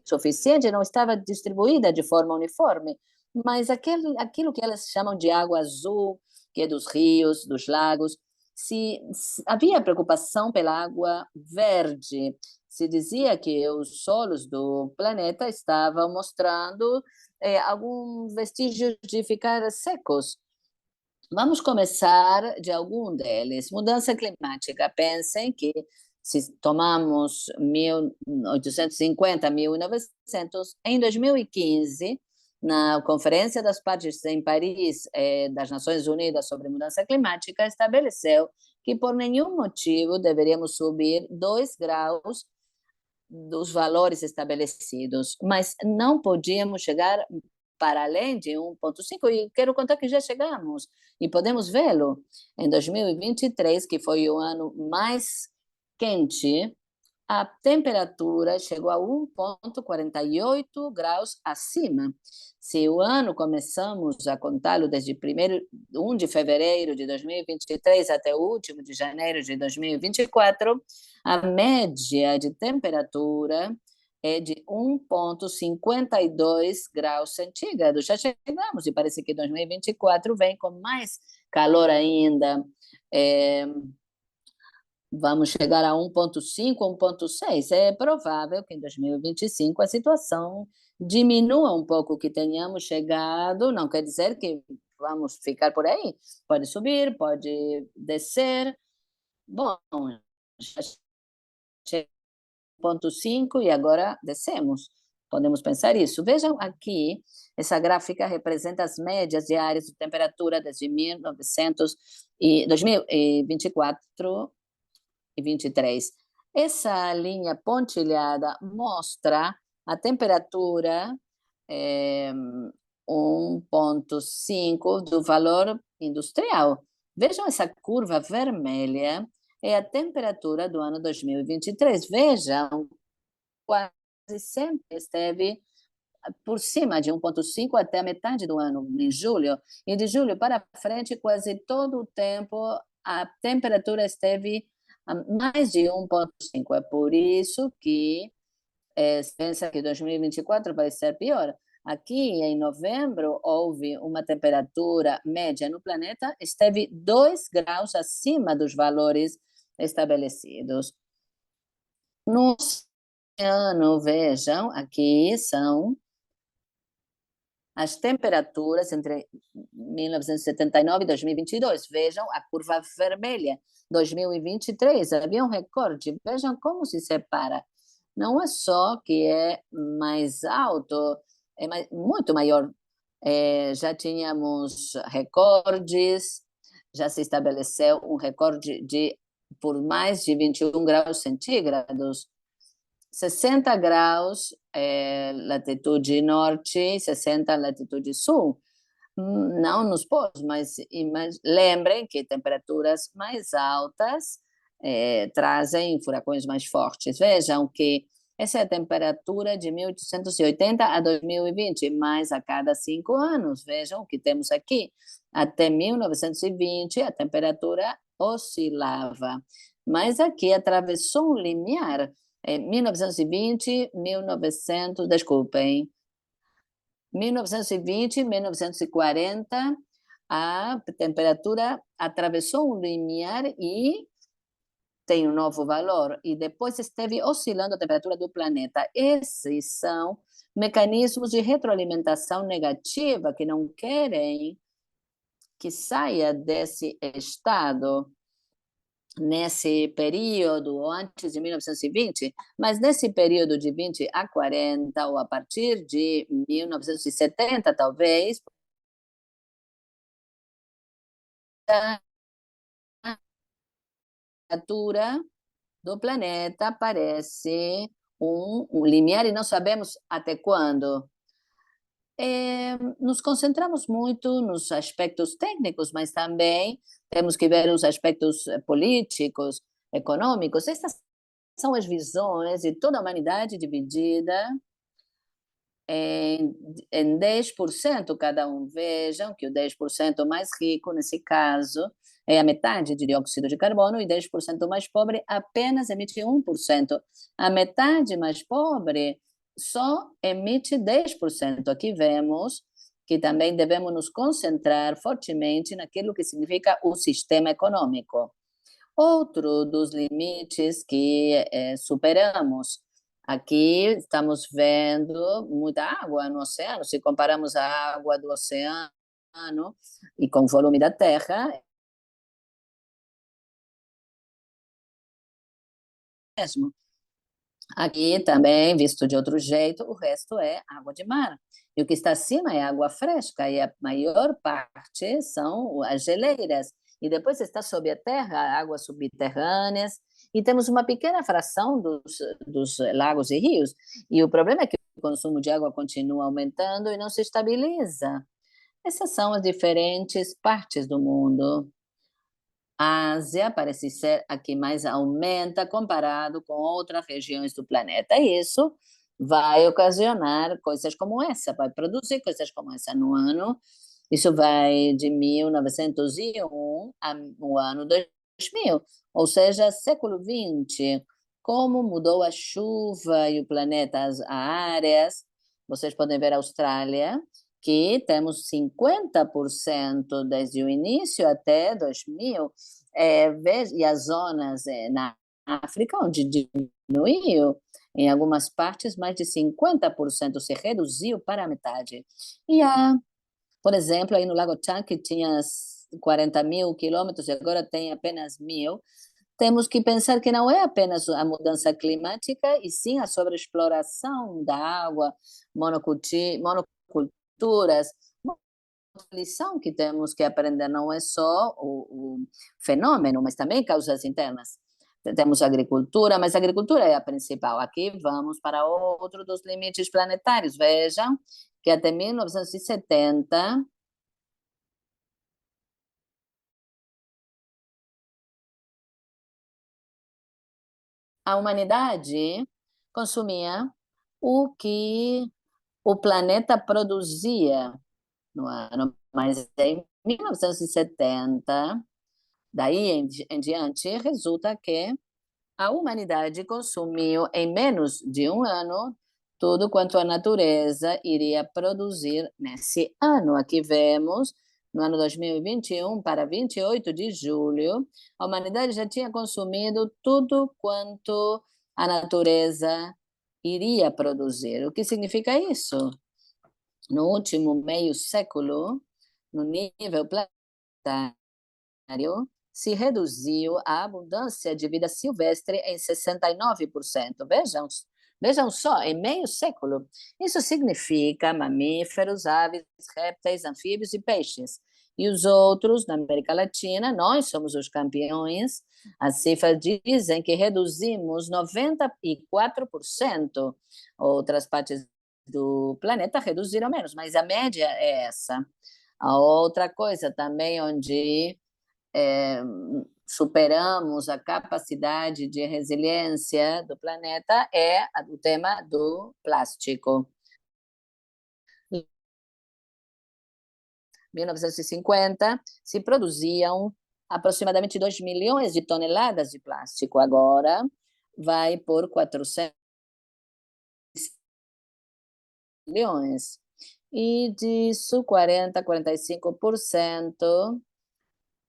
suficiente, não estava distribuída de forma uniforme, mas aquilo que elas chamam de água azul, que é dos rios, dos lagos, se havia preocupação pela água verde. Se dizia que os solos do planeta estavam mostrando algum vestígio de ficar secos. Vamos começar de algum deles. Mudança climática. Pensem que se tomamos 1850, 1900, em 2015, na Conferência das Partes em Paris, das Nações Unidas sobre Mudança Climática, estabeleceu que por nenhum motivo deveríamos subir 2 graus dos valores estabelecidos, mas não podíamos chegar para além de 1,5, e quero contar que já chegamos, e podemos vê-lo. Em 2023, que foi o ano mais quente, a temperatura chegou a 1,48 graus acima. Se o ano começamos a contá-lo desde 1 de fevereiro de 2023 até o último de janeiro de 2024, a média de temperatura é de 1,52 graus centígrados. Já chegamos, e parece que 2024 vem com mais calor ainda. Vamos chegar a 1,5, 1,6. É provável que em 2025 a situação diminua um pouco, que tenhamos chegado, não quer dizer que vamos ficar por aí. Pode subir, pode descer. Bom, já chegamos a 1,5 e agora descemos. Podemos pensar isso. Vejam aqui, essa gráfica representa as médias diárias de temperatura desde 2024 e 23. Essa linha pontilhada mostra a temperatura 1,5 do valor industrial. Vejam essa curva vermelha, é a temperatura do ano 2023. Vejam, quase sempre esteve por cima de 1,5 até a metade do ano, em julho. E de julho para frente, quase todo o tempo, a temperatura esteve a mais de 1,5. É por isso que se pensa que 2024 vai ser pior. Aqui, em novembro, houve uma temperatura média no planeta, esteve 2 graus acima dos valores estabelecidos. No oceano, vejam, aqui são as temperaturas entre 1979 e 2022. Vejam a curva vermelha. 2023 havia um recorde. Vejam como se separa. Não é só que é mais alto, é muito maior. Já tínhamos recordes, já se estabeleceu um recorde por mais de 21 graus centígrados. 60 graus latitude norte, 60 latitude sul. Não nos polos, mas lembrem que temperaturas mais altas trazem furacões mais fortes. Vejam que essa é a temperatura de 1880 a 2020, mais a cada 5 anos. Vejam o que temos aqui. Até 1920, a temperatura oscilava, mas aqui atravessou um limiar. Em 1920, 1920, 1940, a temperatura atravessou um limiar e tem um novo valor, e depois esteve oscilando a temperatura do planeta. Esses são mecanismos de retroalimentação negativa que não querem que saia desse estado nesse período antes de 1920, mas nesse período de 20 a 40, ou a partir de 1970, talvez, a temperatura do planeta aparece um limiar e não sabemos até quando. Nos concentramos muito nos aspectos técnicos, mas também temos que ver os aspectos políticos, econômicos. Essas são as visões de toda a humanidade dividida em 10% cada um. Vejam que o 10% mais rico, nesse caso, é a metade de dióxido de carbono, e 10% mais pobre apenas emite 1%. A metade mais pobre só emite 10%. Aqui vemos que também devemos nos concentrar fortemente naquilo que significa o sistema econômico. Outro dos limites que superamos. Aqui estamos vendo muita água no oceano. Se comparamos a água do oceano e com o volume da Terra, é mesmo. Aqui também, visto de outro jeito, o resto é água de mar. E o que está acima é água fresca, e a maior parte são as geleiras. E depois está sob a terra, águas subterrâneas, e temos uma pequena fração dos lagos e rios. E o problema é que o consumo de água continua aumentando e não se estabiliza. Essas são as diferentes partes do mundo. A Ásia parece ser a que mais aumenta comparado com outras regiões do planeta. E isso vai ocasionar coisas como essa, vai produzir coisas como essa no ano. Isso vai de 1901 ao ano 2000, ou seja, século XX. Como mudou a chuva e o planeta, as áreas. Vocês podem ver a Austrália, que temos 50% desde o início até 2000, e as zonas na África, onde diminuiu, em algumas partes, mais de 50% se reduziu para a metade. Por exemplo, aí no Lago Tchad, que tinha 40 mil quilômetros e agora tem apenas 1.000, temos que pensar que não é apenas a mudança climática, e sim a sobreexploração da água, monoculturas. A lição que temos que aprender não é só o fenômeno, mas também causas internas. Temos a agricultura, mas a agricultura é a principal. Aqui vamos para outro dos limites planetários. Vejam que até 1970, a humanidade consumia o que o planeta produzia no ano, mas em 1970, daí em diante, resulta que a humanidade consumiu em menos de um ano tudo quanto a natureza iria produzir nesse ano. Aqui vemos, no ano 2021, para 28 de julho, a humanidade já tinha consumido tudo quanto a natureza iria produzir. O que significa isso? No último meio século, no nível planetário, se reduziu a abundância de vida silvestre em 69%. Vejam só, em meio século. Isso significa mamíferos, aves, répteis, anfíbios e peixes. E os outros, na América Latina, nós somos os campeões. As cifras dizem que reduzimos 94%. Outras partes do planeta reduziram menos, mas a média é essa. A outra coisa também onde é, superamos a capacidade de resiliência do planeta é o tema do plástico. Em 1950, se produziam aproximadamente 2 milhões de toneladas de plástico. Agora vai por 400 milhões. E disso, 45%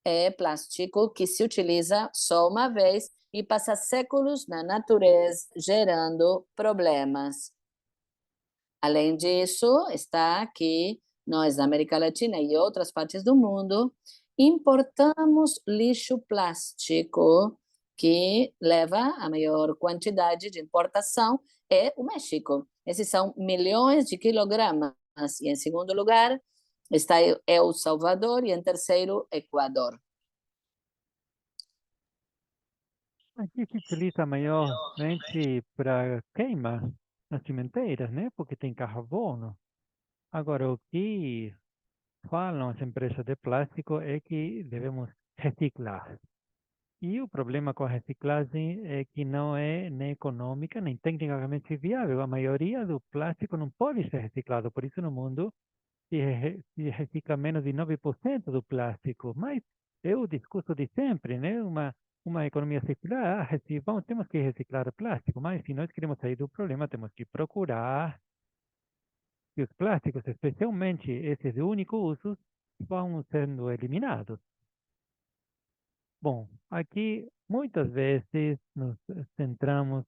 é plástico que se utiliza só uma vez e passa séculos na natureza, gerando problemas. Além disso, está que nós, na América Latina e outras partes do mundo, importamos lixo plástico, que leva a maior quantidade de importação é o México. Esses são milhões de quilogramas. E, em segundo lugar, está El Salvador e, em terceiro, Equador. Aqui se utiliza maiormente para queima nas cimenteiras, né? Porque tem carbono. Agora, o que falam as empresas de plástico é que devemos reciclar. E o problema com a reciclagem é que não é nem econômica, nem tecnicamente viável. A maioria do plástico não pode ser reciclado. Por isso, no mundo, se recicla menos de 9% do plástico. Mas é o discurso de sempre, né? uma economia circular, vamos, temos que reciclar o plástico, mas se nós queremos sair do problema, temos que procurar que os plásticos, especialmente esses de único uso, vão sendo eliminados. Bom, aqui muitas vezes nos centramos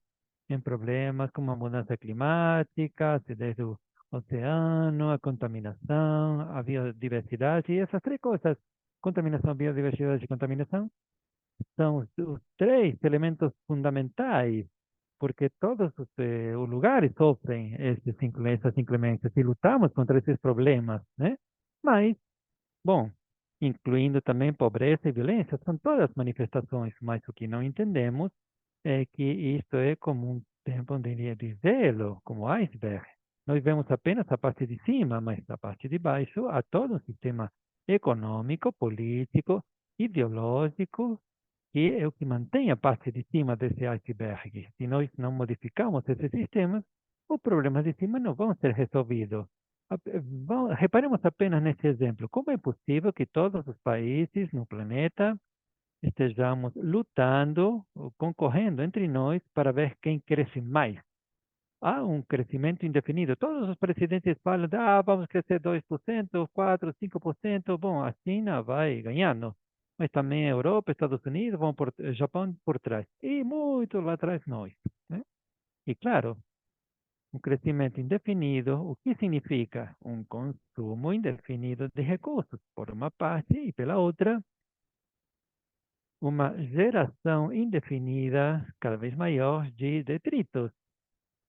em problemas como a mudança climática, a acidez do oceano, a contaminação, a biodiversidade, e essas três coisas, contaminação, biodiversidade e contaminação, são os três elementos fundamentais, porque todos os lugares sofrem essas inclemências e lutamos contra esses problemas, né? Mas, bom, incluindo também pobreza e violência, são todas manifestações, mas o que não entendemos é que isto é como um tempo de gelo, como iceberg. Nós vemos apenas a parte de cima, mas a parte de baixo há todo um sistema econômico, político, ideológico, que é o que mantém a parte de cima desse iceberg. Se nós não modificarmos esses sistemas, os problemas de cima não vão ser resolvidos. Reparemos apenas nesse exemplo. Como é possível que todos os países no planeta estejamos lutando, ou concorrendo entre nós para ver quem cresce mais? Há um crescimento indefinido. Todos os presidentes falam, vamos crescer 2%, 4%, 5%. Bom, a China vai ganhando. Mas também a Europa, Estados Unidos, Japão por trás. E muito lá atrás nós, né? E claro, um crescimento indefinido, o que significa? Um consumo indefinido de recursos, por uma parte, e pela outra, uma geração indefinida, cada vez maior, de detritos.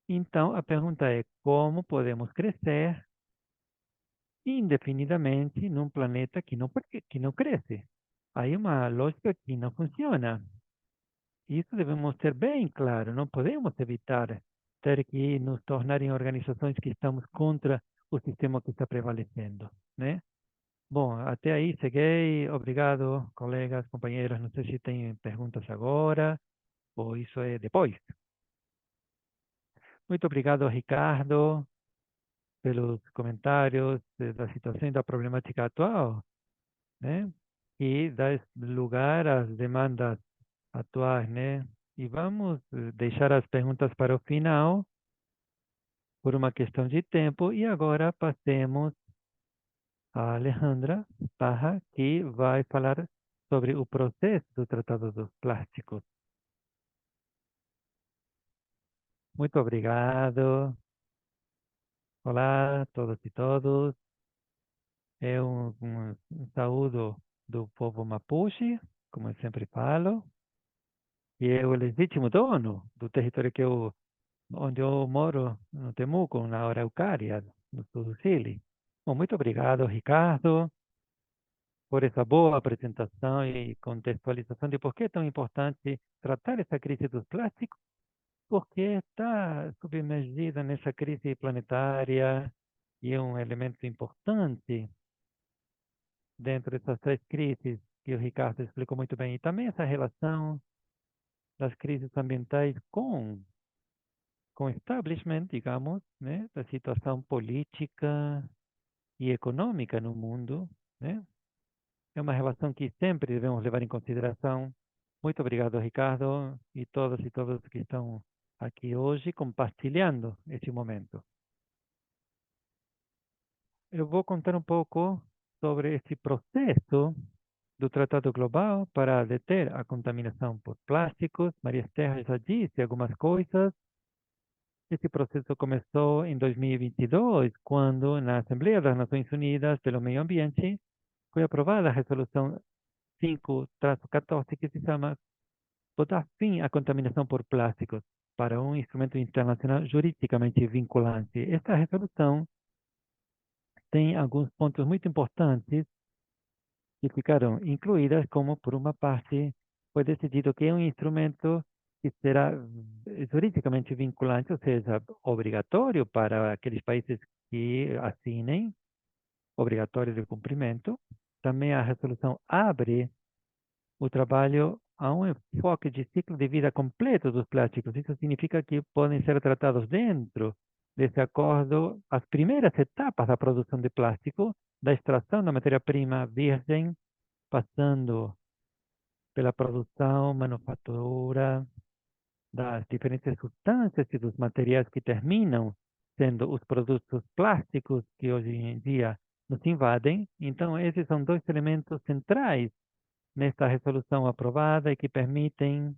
Então, a pergunta é: como podemos crescer indefinidamente num planeta que não cresce? Aí uma lógica que não funciona. Isso devemos ter bem claro. Não podemos evitar ter que nos tornar em organizações que estamos contra o sistema que está prevalecendo, né? Bom, até aí cheguei. Obrigado, colegas, companheiros. Não sei se tem perguntas agora ou isso é depois. Muito obrigado, Ricardo, pelos comentários da situação e da problemática atual, né? E dá lugar às demandas atuais, né? E vamos deixar as perguntas para o final, por uma questão de tempo, e agora passemos a Alejandra Parra, que vai falar sobre o processo do Tratado dos Plásticos. Muito obrigado. Olá a todos e todos. É um saúdo do povo Mapuche, como eu sempre falo, e é o legítimo dono do território onde eu moro, no Temuco, na Araucária, no sul do Chile. Bom, muito obrigado, Ricardo, por essa boa apresentação e contextualização de por que é tão importante tratar essa crise dos plásticos, porque está submergida nessa crise planetária e é um elemento importante dentro dessas três crises que o Ricardo explicou muito bem. E também essa relação das crises ambientais com o establishment, digamos, né, da situação política e econômica no mundo, né? É uma relação que sempre devemos levar em consideração. Muito obrigado, Ricardo, e todos que estão aqui hoje compartilhando este momento. Eu vou contar um pouco sobre este processo do Tratado Global para deter a contaminação por plásticos. Maria Esther já disse algumas coisas. Esse processo começou em 2022, quando na Assembleia das Nações Unidas pelo Meio Ambiente foi aprovada a Resolução 5-14, que se chama Botar fim à contaminação por plásticos para um instrumento internacional juridicamente vinculante. Esta resolução tem alguns pontos muito importantes que ficaram incluídas, como por uma parte foi decidido que é um instrumento que será juridicamente vinculante, ou seja, obrigatório para aqueles países que assinem, obrigatório de cumprimento. Também a resolução abre o trabalho a um enfoque de ciclo de vida completo dos plásticos. Isso significa que podem ser tratados dentro desse acordo as primeiras etapas da produção de plástico, da extração da matéria-prima virgem, passando pela produção, manufatura das diferentes substâncias e dos materiais que terminam sendo os produtos plásticos que hoje em dia nos invadem. Então, esses são dois elementos centrais nesta resolução aprovada e que permitem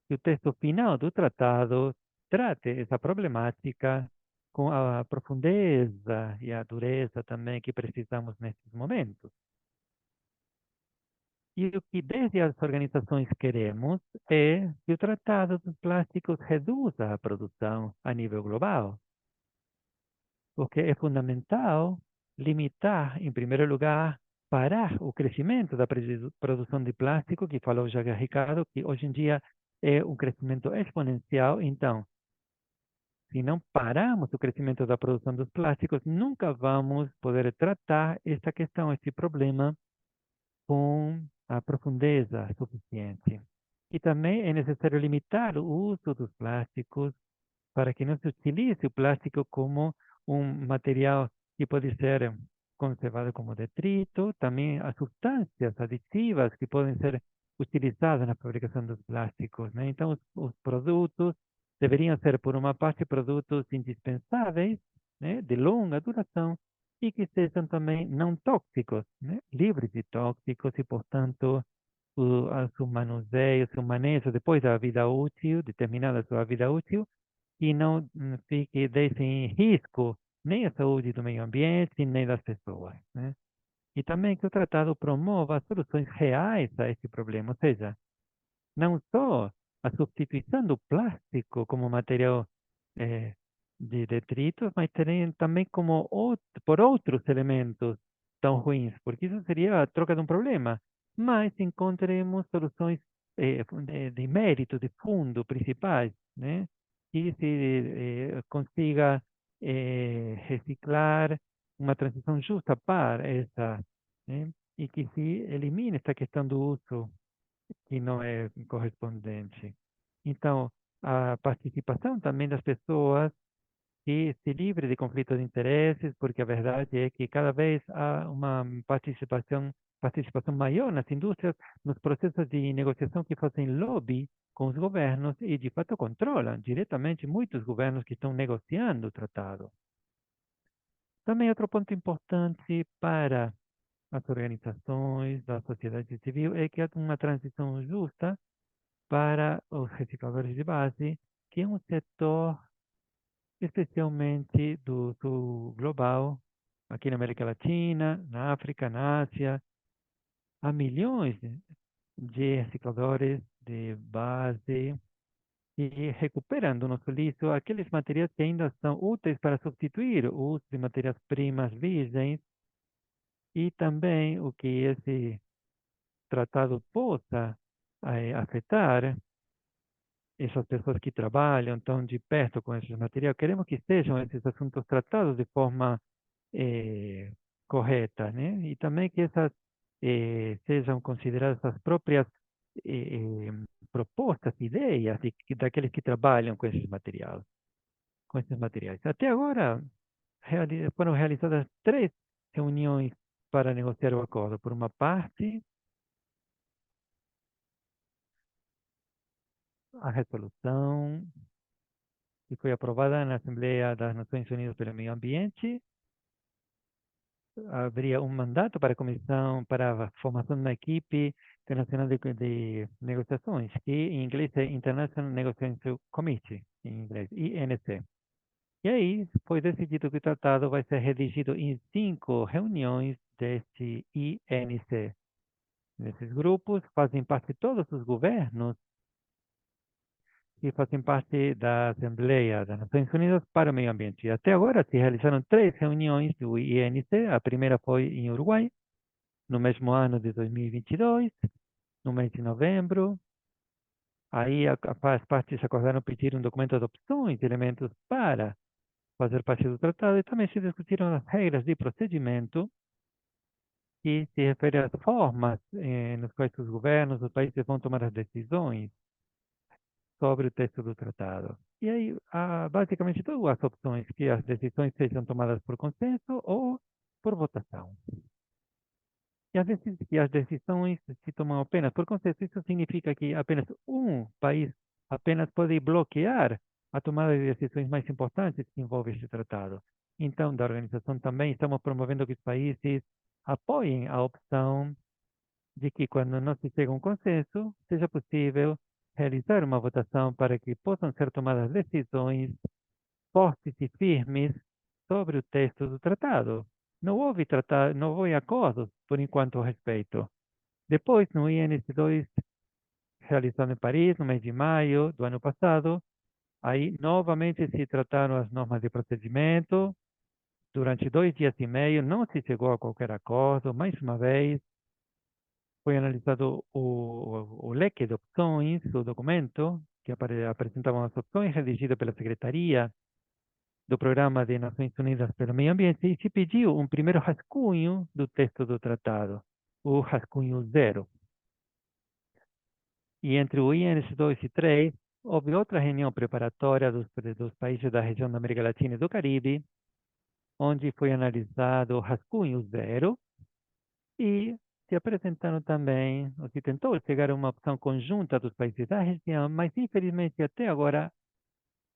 que o texto final do tratado trate essa problemática com a profundeza e a dureza também que precisamos nesses momentos. E o que desde as organizações queremos é que o Tratado dos Plásticos reduza a produção a nível global, porque é fundamental limitar, em primeiro lugar, parar o crescimento da produção de plástico, que falou já Ricardo, que hoje em dia é um crescimento exponencial. Então, se não pararmos o crescimento da produção dos plásticos, nunca vamos poder tratar esta questão, este problema, com a profundeza suficiente. E também é necessário limitar o uso dos plásticos para que não se utilize o plástico como um material que pode ser conservado como detrito, também as substâncias aditivas que podem ser utilizadas na fabricação dos plásticos, né? Então, os produtos deveriam ser, por uma parte, produtos indispensáveis, né, de longa duração, e que sejam também não tóxicos, né, livres de tóxicos e, portanto, o seu manejo depois da vida útil, determinada a sua vida útil, e não fique, deixe em risco nem a saúde do meio ambiente, nem das pessoas, né? E também que o tratado promova soluções reais a esse problema, ou seja, não só a substituição do plástico como material eh, de detritos, mas também como por outros elementos tão ruins, porque isso seria a troca de um problema. Mas encontremos soluções de mérito, de fundo, principais, né? Que se consiga reciclar uma transição justa para essa, né? E que se elimine esta questão do uso que não é correspondente. Então, a participação também das pessoas que se livre de conflitos de interesses, porque a verdade é que cada vez há uma participação maior nas indústrias, nos processos de negociação que fazem lobby com os governos e, de fato, controlam diretamente muitos governos que estão negociando o tratado. Também outro ponto importante para as organizações da sociedade civil é que há uma transição justa para os recicladores de base, que é um setor especialmente do sul global, aqui na América Latina, na África, na Ásia. Há milhões de recicladores de base e recuperam do nosso lixo aqueles materiais que ainda são úteis para substituir o uso de matérias-primas virgens e também o que esse tratado possa afetar essas pessoas que trabalham tão de perto com esses materiais. Queremos que sejam esses assuntos tratados de forma eh, correta, né? E também que essas sejam consideradas as próprias eh, propostas, ideias daqueles que trabalham com esses materiais. Até agora foram realizadas 3 reuniões para negociar o acordo. Por uma parte, a resolução que foi aprovada na Assembleia das Nações Unidas pelo Meio Ambiente haveria um mandato para a comissão, para a formação de uma equipe internacional de negociações, que em inglês é International Negotiation Committee, em inglês, INC. E aí foi decidido que o tratado vai ser redigido em 5 reuniões deste INC. Nesses grupos fazem parte todos os governos que fazem parte da Assembleia das Nações Unidas para o Meio Ambiente. E até agora se realizaram 3 reuniões do INC. A primeira foi em Uruguai, no mesmo ano de 2022, no mês de novembro. Aí as partes acordaram pedir um documento de opções, elementos para fazer parte do tratado, e também se discutiram as regras de procedimento que se refere às formas nos quais os governos, os países vão tomar as decisões sobre o texto do tratado. E aí, há basicamente duas opções, que as decisões sejam tomadas por consenso ou por votação. E às vezes que as decisões se tomam apenas por consenso, isso significa que apenas um país apenas pode bloquear a tomada de decisões mais importantes que envolvem este tratado. Então, da organização também estamos promovendo que os países apoiem a opção de que, quando não se chega a um consenso, seja possível realizar uma votação para que possam ser tomadas decisões fortes e firmes sobre o texto do tratado. Não houve tratado, não houve acordos, por enquanto, a respeito. Depois, no INS2, realizado em Paris, no mês de maio do ano passado, aí novamente se trataram as normas de procedimento. Durante 2 dias e meio, não se chegou a qualquer acordo. Mais uma vez, foi analisado o leque de opções, o documento que apresentava as opções, redigido pela Secretaria do Programa de Nações Unidas pelo Meio Ambiente, e se pediu um primeiro rascunho do texto do tratado, o rascunho zero. E entre o INS 2 e 3, houve outra reunião preparatória dos países da região da América Latina e do Caribe, onde foi analisado o rascunho zero e se apresentaram também, ou se tentou chegar a uma opção conjunta dos países da região, mas infelizmente até agora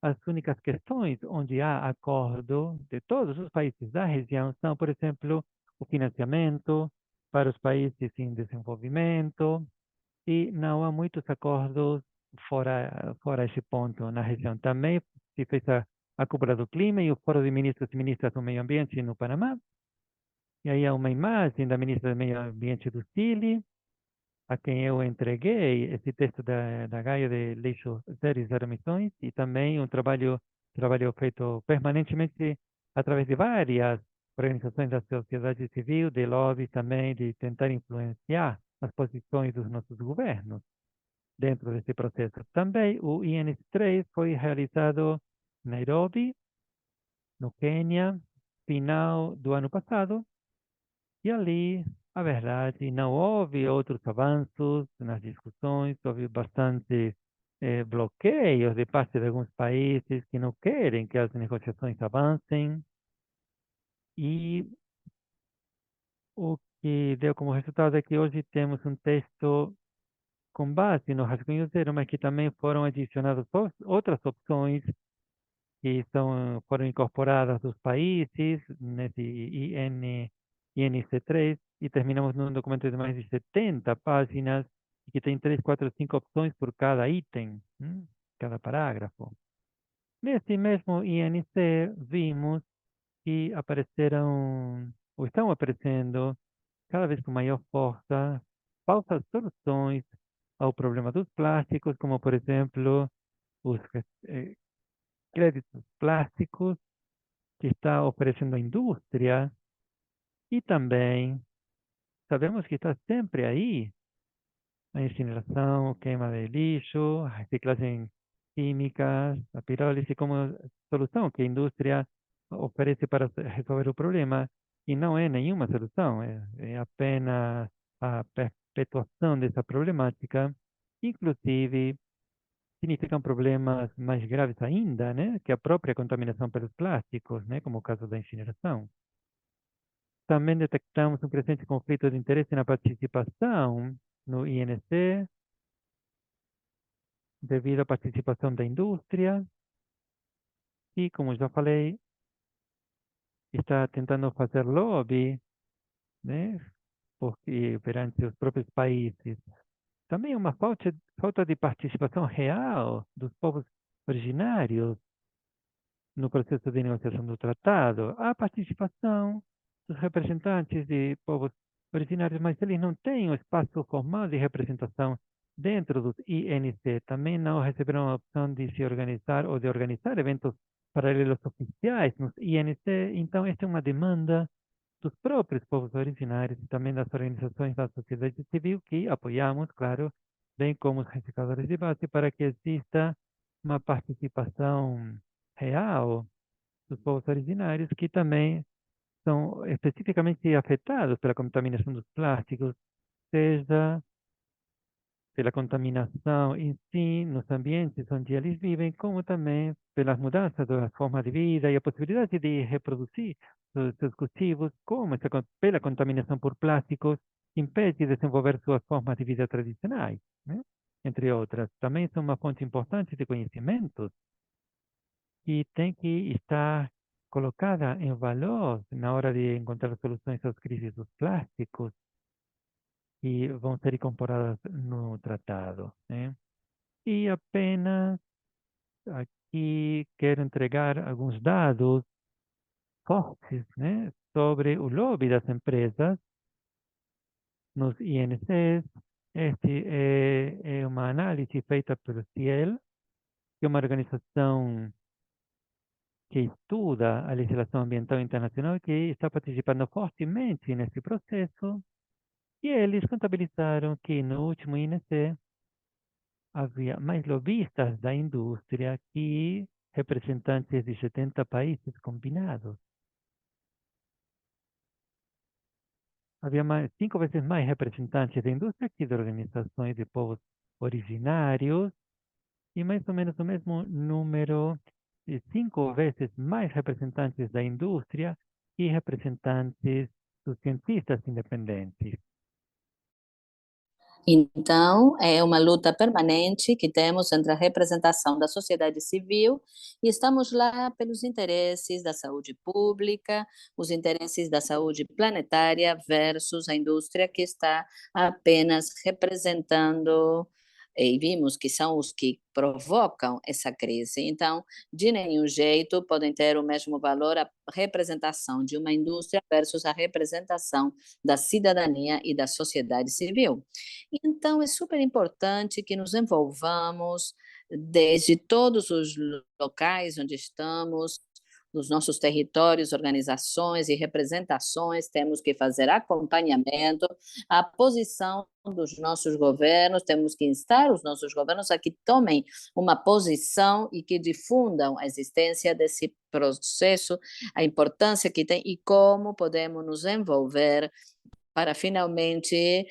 as únicas questões onde há acordo de todos os países da região são, por exemplo, o financiamento para os países em desenvolvimento, e não há muitos acordos fora esse ponto na região. Também se fez a cúpula do clima e o fórum de ministros e ministras do meio ambiente no Panamá. E aí há uma imagem da ministra do meio ambiente do Chile, a quem eu entreguei esse texto da Gaia de lixo zero e zero emissões, e também um trabalho feito permanentemente através de várias organizações da sociedade civil, de lobby também, de tentar influenciar as posições dos nossos governos dentro desse processo. Também o INS3 foi realizado em Nairobi, no Quênia, final do ano passado, e ali, a verdade, não houve outros avanços nas discussões, houve bastante bloqueios de parte de alguns países que não querem que as negociações avancem, e o que deu como resultado é que hoje temos um texto com base no rascunho zero, mas que também foram adicionadas outras opções que foram incorporadas dos países nesse INC3, e terminamos num documento de mais de 70 páginas e que tem 3, 4, 5 opções por cada item, cada parágrafo. Nesse mesmo INC, vimos que apareceram, ou estão aparecendo, cada vez com maior força, falsas soluções ao problema dos plásticos, como, por exemplo, os eh, créditos plásticos que está oferecendo a indústria, e também sabemos que está sempre aí a incineração, queima de lixo, a reciclagem química, a pirólise como solução que a indústria oferece para resolver o problema, e não é nenhuma solução, é apenas a perpetuação dessa problemática, inclusive significam problemas mais graves ainda, né, que a própria contaminação pelos plásticos, né, como o caso da incineração. Também detectamos um crescente conflito de interesse na participação no INC, devido à participação da indústria, e, como já falei, está tentando fazer lobby, né, porque perante os próprios países. Também uma falta de participação real dos povos originários no processo de negociação do tratado. Há participação dos representantes de povos originários, mas eles não têm um espaço formal de representação dentro dos INC. Também não receberam a opção de se organizar ou de organizar eventos paralelos oficiais nos INC. Então, esta é uma demanda dos próprios povos originários e também das organizações da sociedade civil que apoiamos, claro, bem como os recicladores de base, para que exista uma participação real dos povos originários, que também são especificamente afetados pela contaminação dos plásticos, seja pela contaminação em si, nos ambientes onde eles vivem, como também pelas mudanças da forma de vida e a possibilidade de reproduzir os seus cultivos, como pela contaminação por plásticos, impede de desenvolver suas formas de vida tradicionais, né? Entre outras. Também são uma fonte importante de conhecimentos e tem que estar colocada em valor na hora de encontrar soluções às crises dos plásticos que vão ser incorporadas no tratado, né? E apenas aqui quero entregar alguns dados fortes, né, sobre o lobby das empresas nos INCs. Este é uma análise feita pelo CIEL, que é uma organização que estuda a legislação ambiental internacional e que está participando fortemente nesse processo. E eles contabilizaram que no último INC havia mais lobistas da indústria que representantes de 70 países combinados. Havia 5 vezes mais representantes da indústria que de organizações de povos originários e mais ou menos o mesmo número, de 5 vezes mais representantes da indústria que representantes dos cientistas independentes. Então, é uma luta permanente que temos entre a representação da sociedade civil e estamos lá pelos interesses da saúde pública, os interesses da saúde planetária versus a indústria que está apenas representando, e vimos que são os que provocam essa crise. Então, de nenhum jeito podem ter o mesmo valor a representação de uma indústria versus a representação da cidadania e da sociedade civil. Então, é super importante que nos envolvamos desde todos os locais onde estamos, nos nossos territórios, organizações e representações, temos que fazer acompanhamento, a posição dos nossos governos, temos que instar os nossos governos a que tomem uma posição e que difundam a existência desse processo, a importância que tem e como podemos nos envolver para finalmente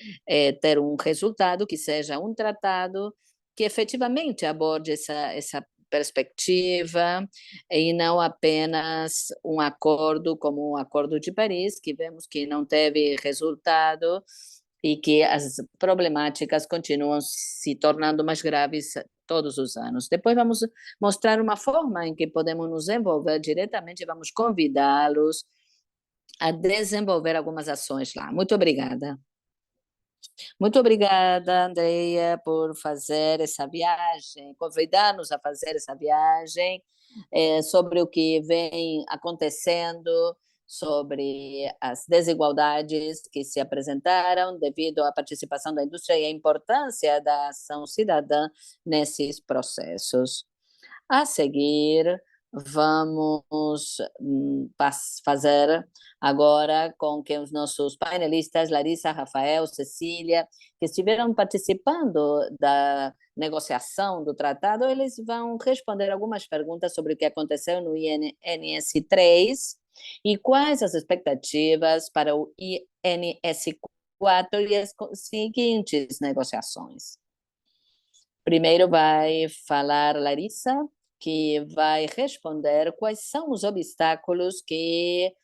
ter um resultado que seja um tratado que efetivamente aborde essa perspectiva e não apenas um acordo como o Acordo de Paris, que vemos que não teve resultado e que as problemáticas continuam se tornando mais graves todos os anos. Depois vamos mostrar uma forma em que podemos nos envolver diretamente, vamos convidá-los a desenvolver algumas ações lá. Muito obrigada. Muito obrigada, Andreia, por fazer essa viagem, convidar-nos a fazer essa viagem sobre o que vem acontecendo, sobre as desigualdades que se apresentaram devido à participação da indústria e a importância da ação cidadã nesses processos. A seguir, vamos fazer agora com que os nossos painelistas, Larissa, Rafael, Cecília, que estiveram participando da negociação do tratado, eles vão responder algumas perguntas sobre o que aconteceu no INS3 e quais as expectativas para o INS4 e as seguintes negociações. Primeiro vai falar Larissa, que vai responder quais são os obstáculos que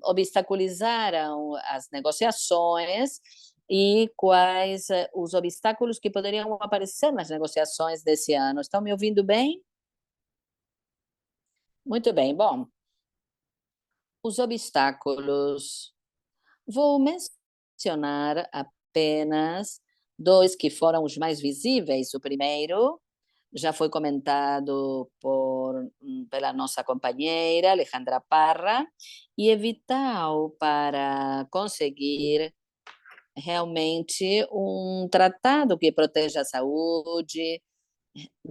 obstaculizaram as negociações e quais os obstáculos que poderiam aparecer nas negociações desse ano. Estão me ouvindo bem? Muito bem. Bom, os obstáculos. Vou mencionar apenas dois que foram os mais visíveis. O primeiro já foi comentado pela nossa companheira Alejandra Parra, e é vital para conseguir realmente um tratado que proteja a saúde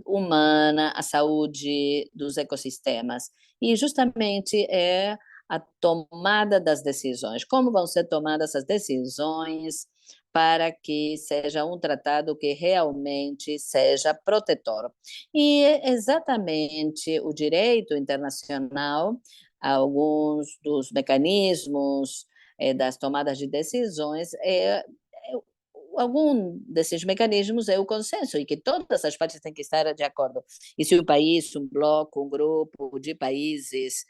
humana, a saúde dos ecossistemas. E justamente é a tomada das decisões. Como vão ser tomadas essas decisões para que seja um tratado que realmente seja protetor? E exatamente o direito internacional, alguns dos mecanismos das tomadas de decisões algum desses mecanismos é o consenso e que todas as partes têm que estar de acordo. E se um país, um bloco, um grupo de países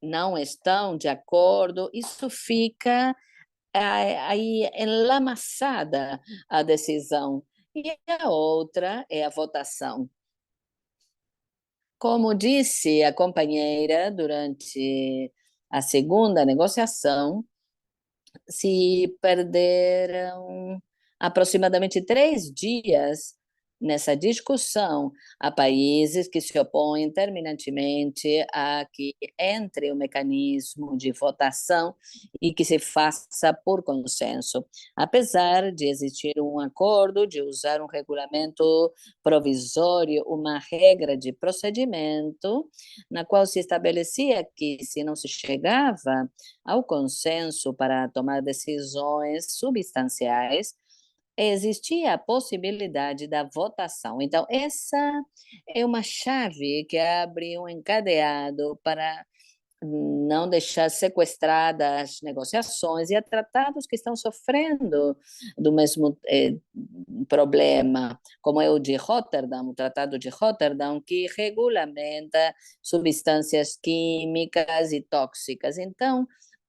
não estão de acordo, isso fica aí enlamaçada a decisão. E a outra é a votação. Como disse a companheira durante a segunda negociação, se perderam aproximadamente 3 dias nessa discussão. Há países que se opõem terminantemente a que entre o mecanismo de votação e que se faça por consenso, apesar de existir um acordo de usar um regulamento provisório, uma regra de procedimento, na qual se estabelecia que, se não se chegava ao consenso para tomar decisões substanciais, existia a possibilidade da votação. Então, essa é uma chave que abre um encadeado para não deixar sequestradas as negociações e a tratados que estão sofrendo do mesmo problema, como é o de Rotterdam, o Tratado de Rotterdam, que regulamenta substâncias químicas e tóxicas. Então,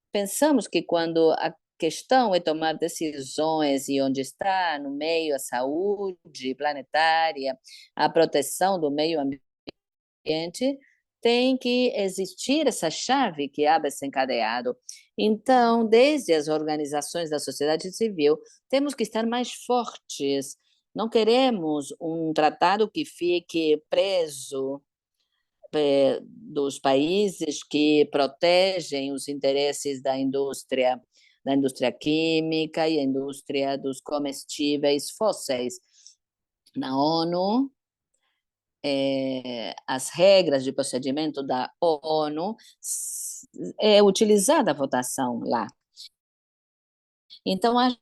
pensamos que quando a questão é tomar decisões e onde está no meio a saúde planetária, a proteção do meio ambiente, tem que existir essa chave que abre esse encadeado. Então, desde as organizações da sociedade civil, temos que estar mais fortes. Não queremos um tratado que fique preso dos países que protegem os interesses da indústria química e a indústria dos comestíveis fósseis. Na ONU, as regras de procedimento da ONU, é utilizada a votação lá. Então, acho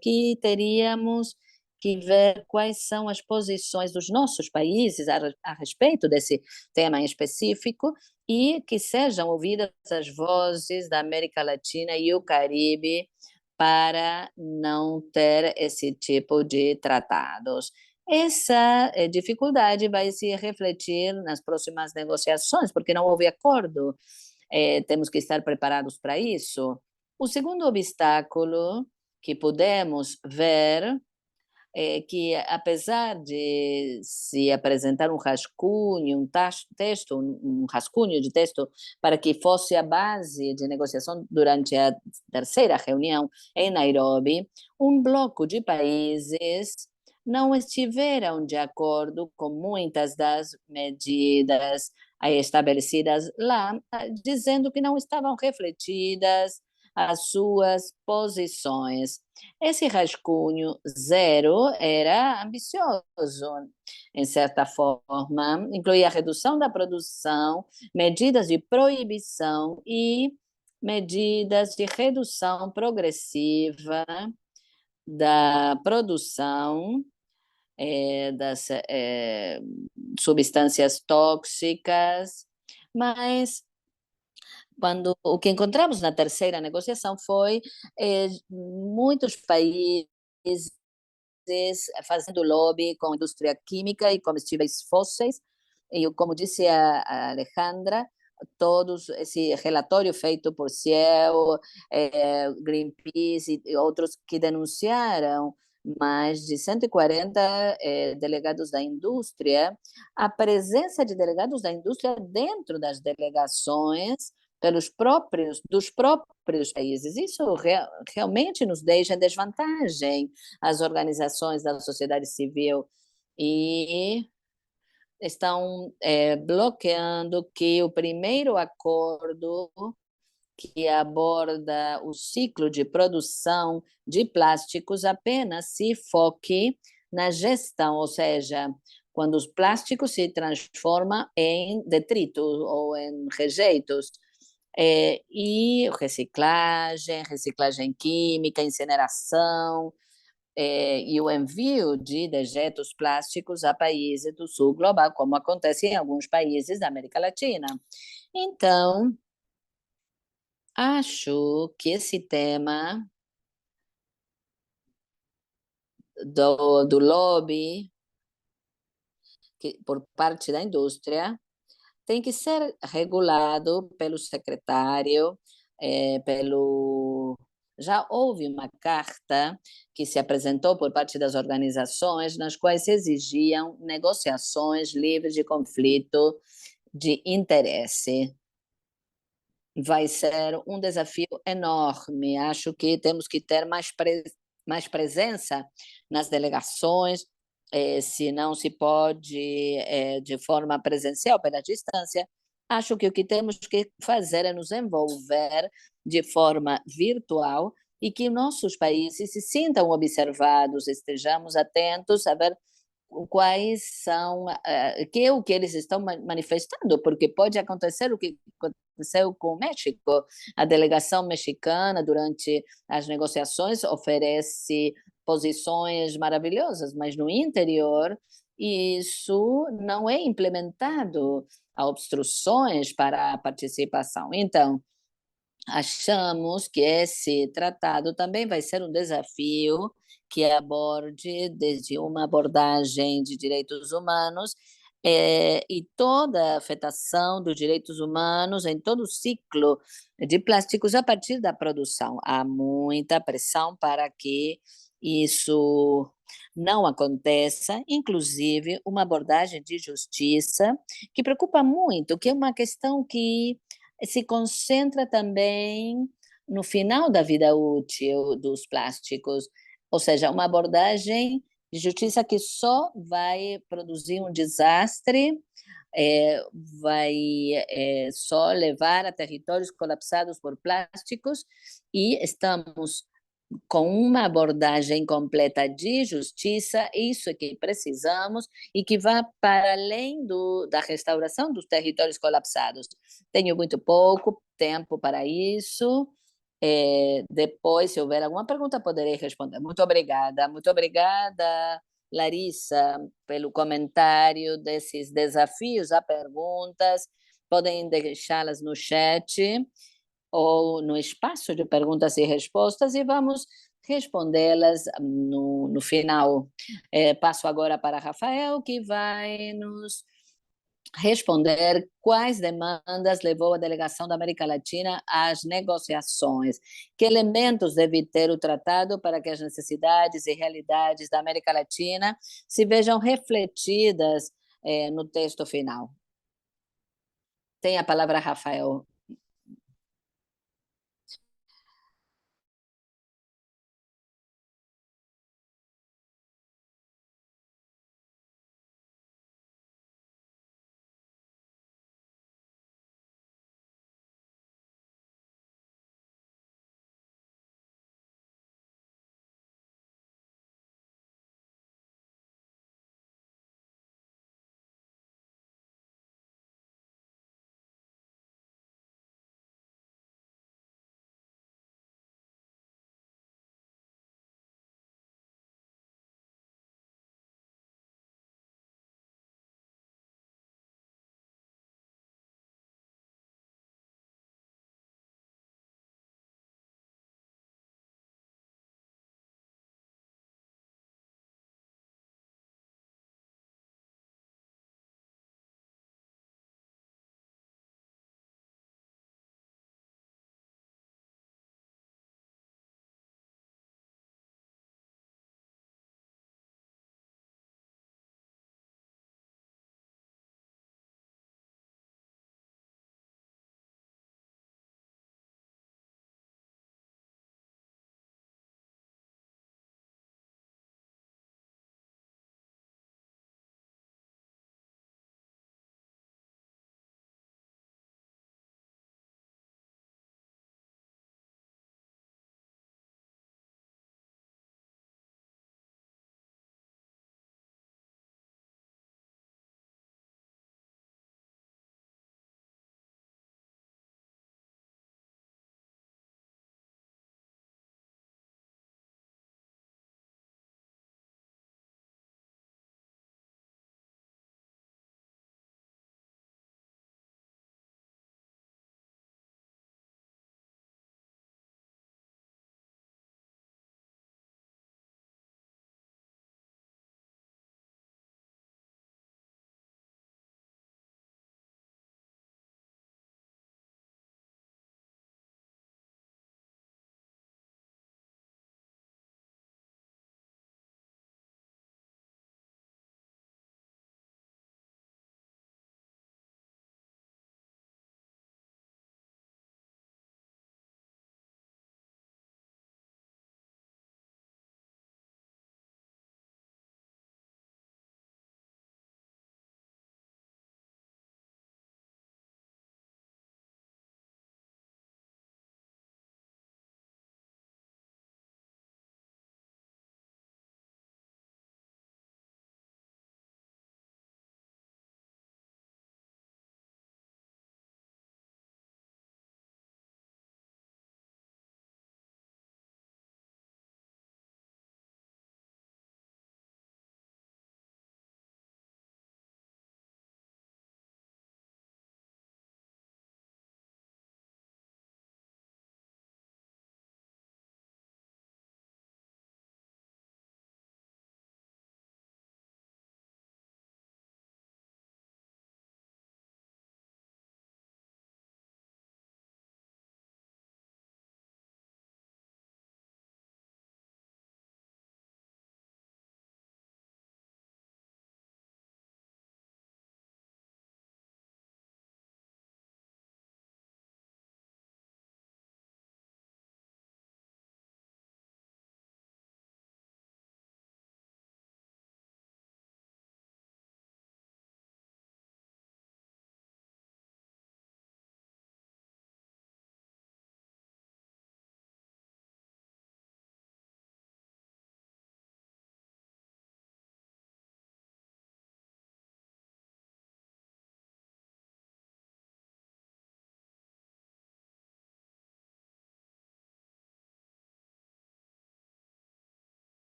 que teríamos que ver quais são as posições dos nossos países a respeito desse tema em específico e que sejam ouvidas as vozes da América Latina e o Caribe para não ter esse tipo de tratados. Essa dificuldade vai se refletir nas próximas negociações, porque não houve acordo. Temos que estar preparados para isso. O segundo obstáculo que podemos ver é que, apesar de se apresentar um rascunho, texto, um rascunho de texto para que fosse a base de negociação durante a terceira reunião em Nairobi, um bloco de países não estiveram de acordo com muitas das medidas estabelecidas lá, dizendo que não estavam refletidas as suas posições. Esse rascunho zero era ambicioso, em certa forma, incluía a redução da produção, medidas de proibição e medidas de redução progressiva da produção das substâncias tóxicas, mas o que encontramos na terceira negociação foi muitos países fazendo lobby com a indústria química e comestíveis fósseis, e como disse a Alejandra, todos esse relatório feito por Ciel, Greenpeace e outros que denunciaram mais de 140 delegados da indústria, a presença de delegados da indústria dentro das delegações dos próprios países. Isso realmente nos deixa em desvantagem as organizações da sociedade civil e estão bloqueando que o primeiro acordo que aborda o ciclo de produção de plásticos apenas se foque na gestão, ou seja, quando os plásticos se transformam em detritos ou em rejeitos, e reciclagem química, incineração, e o envio de dejetos plásticos a países do sul global, como acontece em alguns países da América Latina. Então, acho que esse tema do lobby por parte da indústria tem que ser regulado pelo secretário, pelo Já houve uma carta que se apresentou por parte das organizações, nas quais se exigiam negociações livres de conflito de interesse. Vai ser um desafio enorme. Acho que temos que ter mais presença nas delegações, se não se pode de forma presencial, pela distância. Acho que o que temos que fazer é nos envolver de forma virtual e que nossos países se sintam observados, estejamos atentos a ver quais são, que é o que eles estão manifestando, porque pode acontecer o que aconteceu com o México. A delegação mexicana, durante as negociações, oferece posições maravilhosas, mas no interior isso não é implementado. Há obstruções para a participação. Então, achamos que esse tratado também vai ser um desafio que aborde desde uma abordagem de direitos humanos e toda a afetação dos direitos humanos em todo o ciclo de plásticos a partir da produção. Há muita pressão para que isso não aconteça, inclusive uma abordagem de justiça que preocupa muito, que é uma questão que se concentra também no final da vida útil dos plásticos, ou seja, uma abordagem de justiça que só vai produzir um desastre, é, vai só levar a territórios colapsados por plásticos, e estamos com uma abordagem completa de justiça, isso é que precisamos, e que vá para além da restauração dos territórios colapsados. Tenho muito pouco tempo para isso. Depois, se houver alguma pergunta, poderei responder. Muito obrigada, Larissa, pelo comentário desses desafios. Há perguntas, podem deixá-las no chat ou no espaço de perguntas e respostas e vamos respondê-las no final. Passo agora para Rafael, que vai nos responder quais demandas levou a delegação da América Latina às negociações, que elementos deve ter o tratado para que as necessidades e realidades da América Latina se vejam refletidas no texto final. Tem a palavra, Rafael.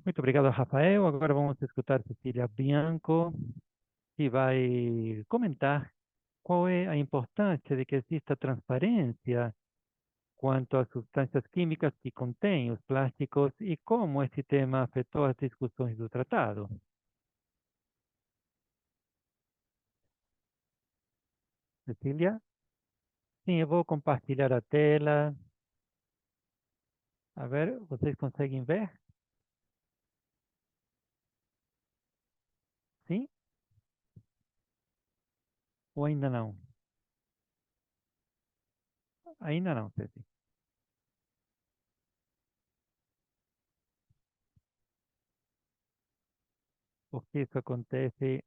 Muito obrigado, Rafael. Agora vamos escutar Cecília Bianco, que vai comentar qual é a importância de que exista transparência quanto às substâncias químicas que contêm os plásticos e como esse tema afetou as discussões do tratado. Cecília? Sim, eu vou compartilhar a tela. A ver, vocês conseguem ver? Sim? Ou ainda não? Ainda não, Ceci. Porque isso acontece.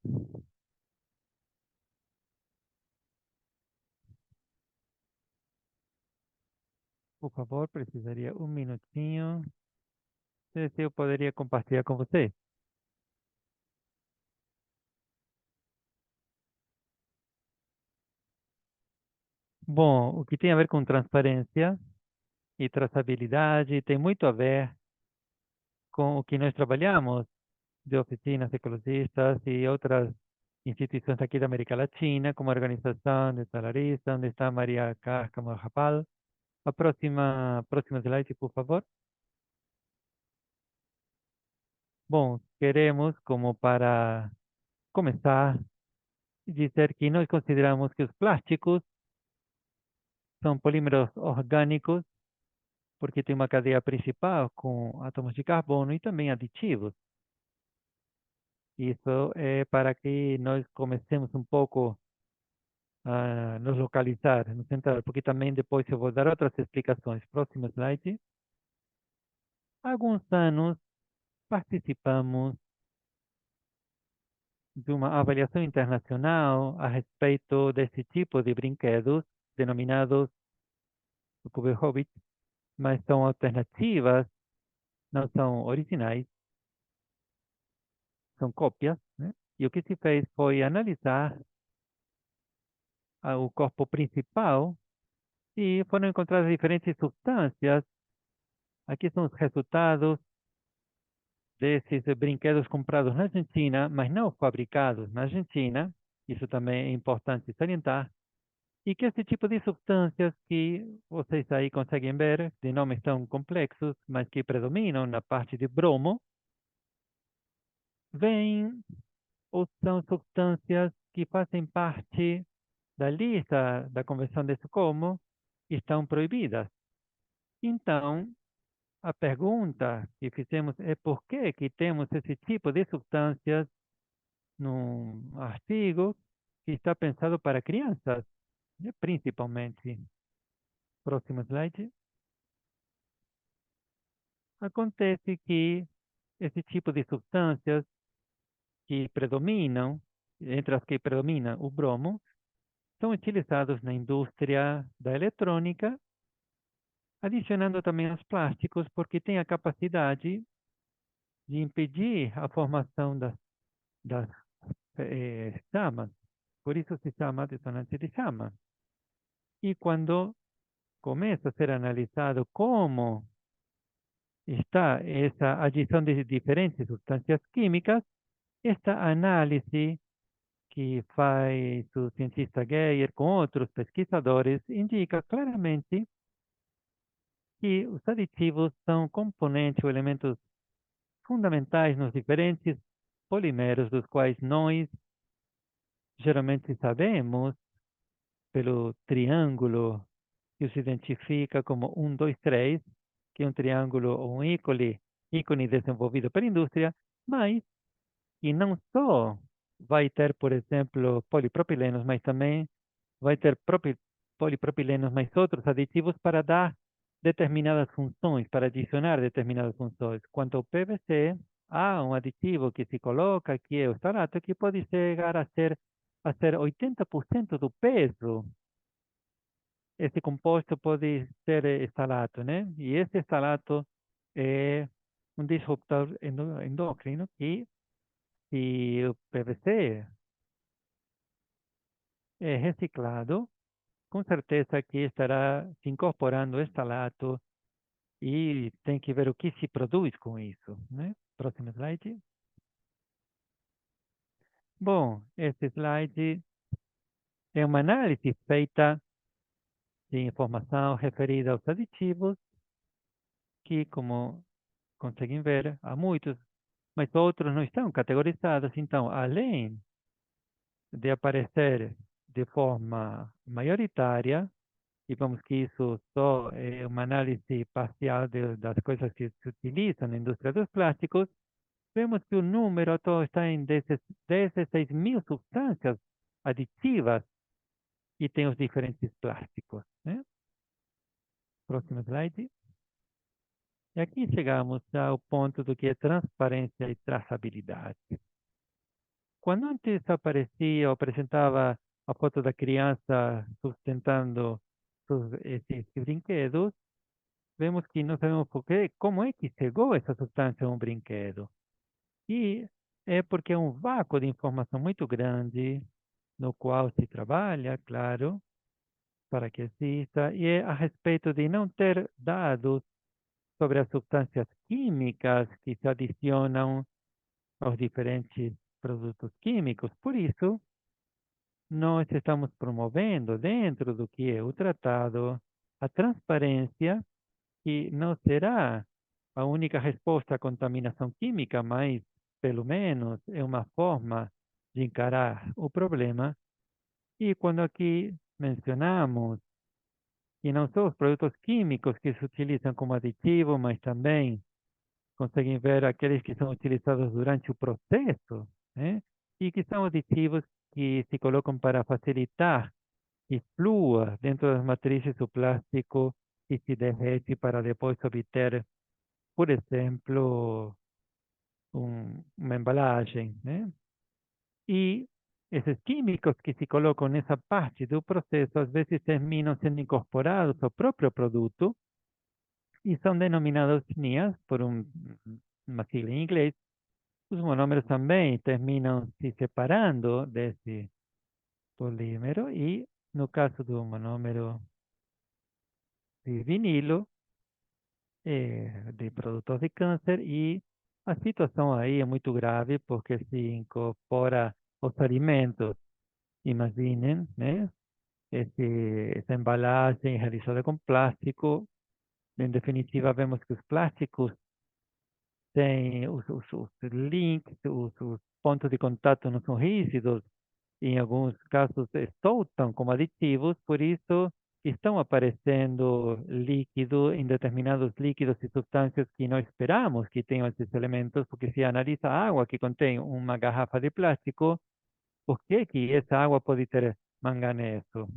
Por favor, precisaria um minutinho. Ceci, eu poderia compartilhar com você. Bom, o que tem a ver com transparência e traçabilidade tem muito a ver com o que nós trabalhamos de oficinas ecologistas e outras instituições aqui da América Latina, como a Organização de Salaristas, onde está Maria Cárcamo Rapal. A próxima slide, por favor. Bom, queremos, como para começar, dizer que nós consideramos que os plásticos são polímeros orgânicos, porque tem uma cadeia principal com átomos de carbono e também aditivos. Isso é para que nós comecemos um pouco a nos localizar, nos centrar, porque também depois eu vou dar outras explicações. Próximo slide. Há alguns anos participamos de uma avaliação internacional a respeito desse tipo de brinquedos, denominados Cube Hobbit, mas são alternativas, não são originais, são cópias, né? E o que se fez foi analisar o corpo principal e foram encontradas diferentes substâncias. Aqui são os resultados desses brinquedos comprados na Argentina, mas não fabricados na Argentina. Isso também é importante salientar. E que esse tipo de substâncias que vocês aí conseguem ver, de nomes tão complexos, mas que predominam na parte de bromo, vêm ou são substâncias que fazem parte da lista da Convenção de Estocolmo e estão proibidas. Então, a pergunta que fizemos é por que temos esse tipo de substâncias num artigo que está pensado para crianças, né, principalmente. Próximo slide. Acontece que esse tipo de substâncias que predominam, entre as que predomina o bromo, são utilizados na indústria da eletrônica, adicionando também os plásticos, porque tem a capacidade de impedir a formação das chamas. Por isso se chama dessonante de chama. E quando começa a ser analisado como está essa adição de diferentes substâncias químicas, esta análise que faz o cientista Geyer com outros pesquisadores indica claramente que os aditivos são componentes ou elementos fundamentais nos diferentes polímeros dos quais nós geralmente sabemos pelo triângulo que se identifica como 1, 2, 3, que é um triângulo ou um ícone desenvolvido pela indústria, mas que não só vai ter, por exemplo, polipropilenos, mas também vai ter polipropilenos, mais outros aditivos para dar determinadas funções, para adicionar determinadas funções. Quanto ao PVC, há um aditivo que se coloca, que é o estalato, que pode chegar a ser 80% do peso. Esse composto pode ser estalato, né? E esse estalato é um disruptor endócrino que, se o PVC é reciclado, com certeza que estará se incorporando estalato e tem que ver o que se produz com isso, né? Próximo slide. Bom, esse slide é uma análise feita de informação referida aos aditivos, que, como conseguem ver, há muitos, mas outros não estão categorizados. Então, além de aparecer de forma maioritária, e vamos que isso só é uma análise parcial das coisas que se utilizam na indústria dos plásticos, vemos que o número todo está em 16 mil substâncias aditivas que tem os diferentes plásticos, né? Próximo slide. E aqui chegamos ao ponto do que é transparência e traçabilidade. Quando antes aparecia ou apresentava a foto da criança sustentando esses brinquedos, vemos que não sabemos por quê, como é que chegou essa substância a um brinquedo. E é porque é um vácuo de informação muito grande, no qual se trabalha, claro, para que exista, e é a respeito de não ter dados sobre as substâncias químicas que se adicionam aos diferentes produtos químicos. Por isso, nós estamos promovendo, dentro do que é o tratado, a transparência, que não será a única resposta à contaminação química, mas, pelo menos, é uma forma de encarar o problema. E quando aqui mencionamos que não são os produtos químicos que se utilizam como aditivo, mas também conseguem ver aqueles que são utilizados durante o processo, né? E que são aditivos que se colocam para facilitar que flua dentro das matrizes o plástico e se derrete para depois obter, por exemplo, uma embalagem, né? E esses químicos que se colocam nessa parte do processo, às vezes terminam sendo incorporados ao próprio produto e são denominados NIAs, por uma sigla em inglês. Os monômeros também terminam se separando desse polímero e, no caso do monômero de vinilo, de produtos de câncer, e a situação aí é muito grave porque se incorpora os alimentos. Imaginem, né? Essa embalagem realizada com plástico. Em definitiva, vemos que os plásticos têm os links, os pontos de contato não são rígidos, em alguns casos soltam como aditivos, por isso estão aparecendo líquido em determinados líquidos e substâncias que não esperamos que tenham esses elementos, porque se analisa a água que contém uma garrafa de plástico, por que essa água pode ter manganeso?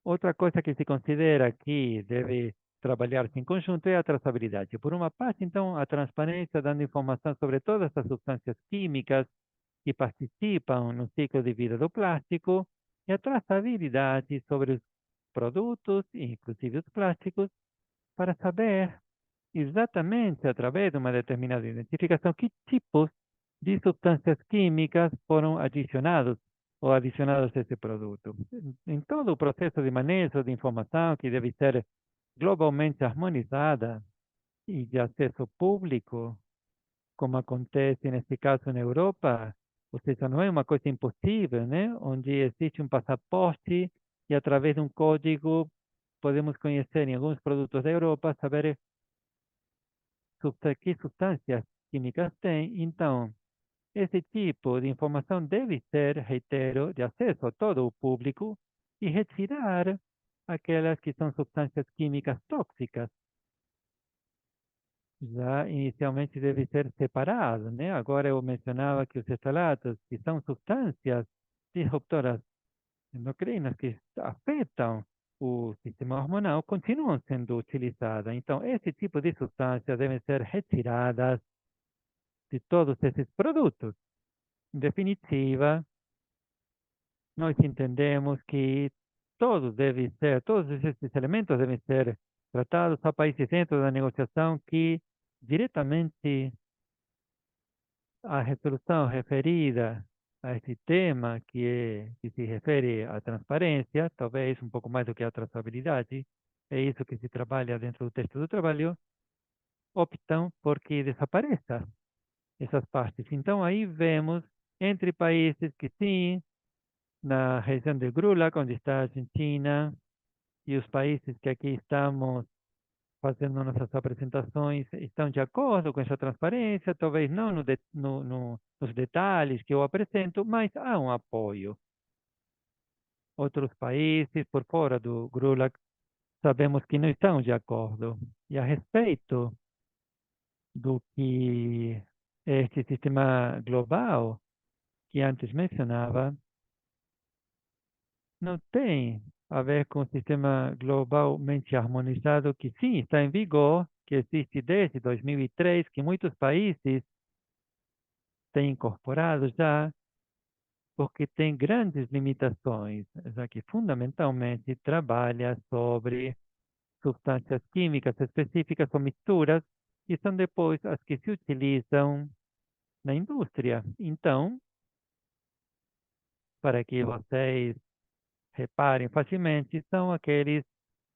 Outra coisa que se considera que deve trabalhar-se em conjunto é a traçabilidade. Por uma parte, então, a transparência, dando informação sobre todas as substâncias químicas que participam no ciclo de vida do plástico, e a traçabilidade sobre os produtos, inclusive os plásticos, para saber exatamente, através de uma determinada identificação, que tipos de substâncias químicas foram adicionados ou adicionados a esse produto. Em todo o processo de manejo de informação, que deve ser globalmente harmonizada e de acesso público, como acontece nesse caso na Europa, ou seja, não é uma coisa impossível, né? Onde existe um passaporte e através de um código podemos conhecer em alguns produtos da Europa, saber que substâncias químicas tem. Então, esse tipo de informação deve ser, reitero, de acesso a todo o público e retirar aquelas que são substâncias químicas tóxicas. Já inicialmente deve ser separado, né? Agora eu mencionava que os estalatos, que são substâncias disruptoras endocrinas que afetam o sistema hormonal, continuam sendo utilizadas. Então, esse tipo de substâncias devem ser retiradas de todos esses produtos. Em definitiva, nós entendemos que todos esses elementos devem ser tratados a países dentro da negociação que diretamente a resolução referida a esse tema, que se refere à transparência, talvez um pouco mais do que à traçabilidade, é isso que se trabalha dentro do texto do trabalho, optam por que desapareça essas partes. Então, aí vemos entre países que sim, na região de Grulac, onde está a Argentina, e os países que aqui estamos fazendo nossas apresentações estão de acordo com essa transparência, talvez não nos detalhes que eu apresento, mas há um apoio. Outros países por fora do GRULAC sabemos que não estão de acordo. E a respeito do que este sistema global que antes mencionava, não tem a ver com o sistema globalmente harmonizado que sim está em vigor, que existe desde 2003, que muitos países têm incorporado já, porque tem grandes limitações, já que fundamentalmente trabalha sobre substâncias químicas específicas ou misturas, que são depois as que se utilizam na indústria. Então, para que vocês reparem facilmente, são aqueles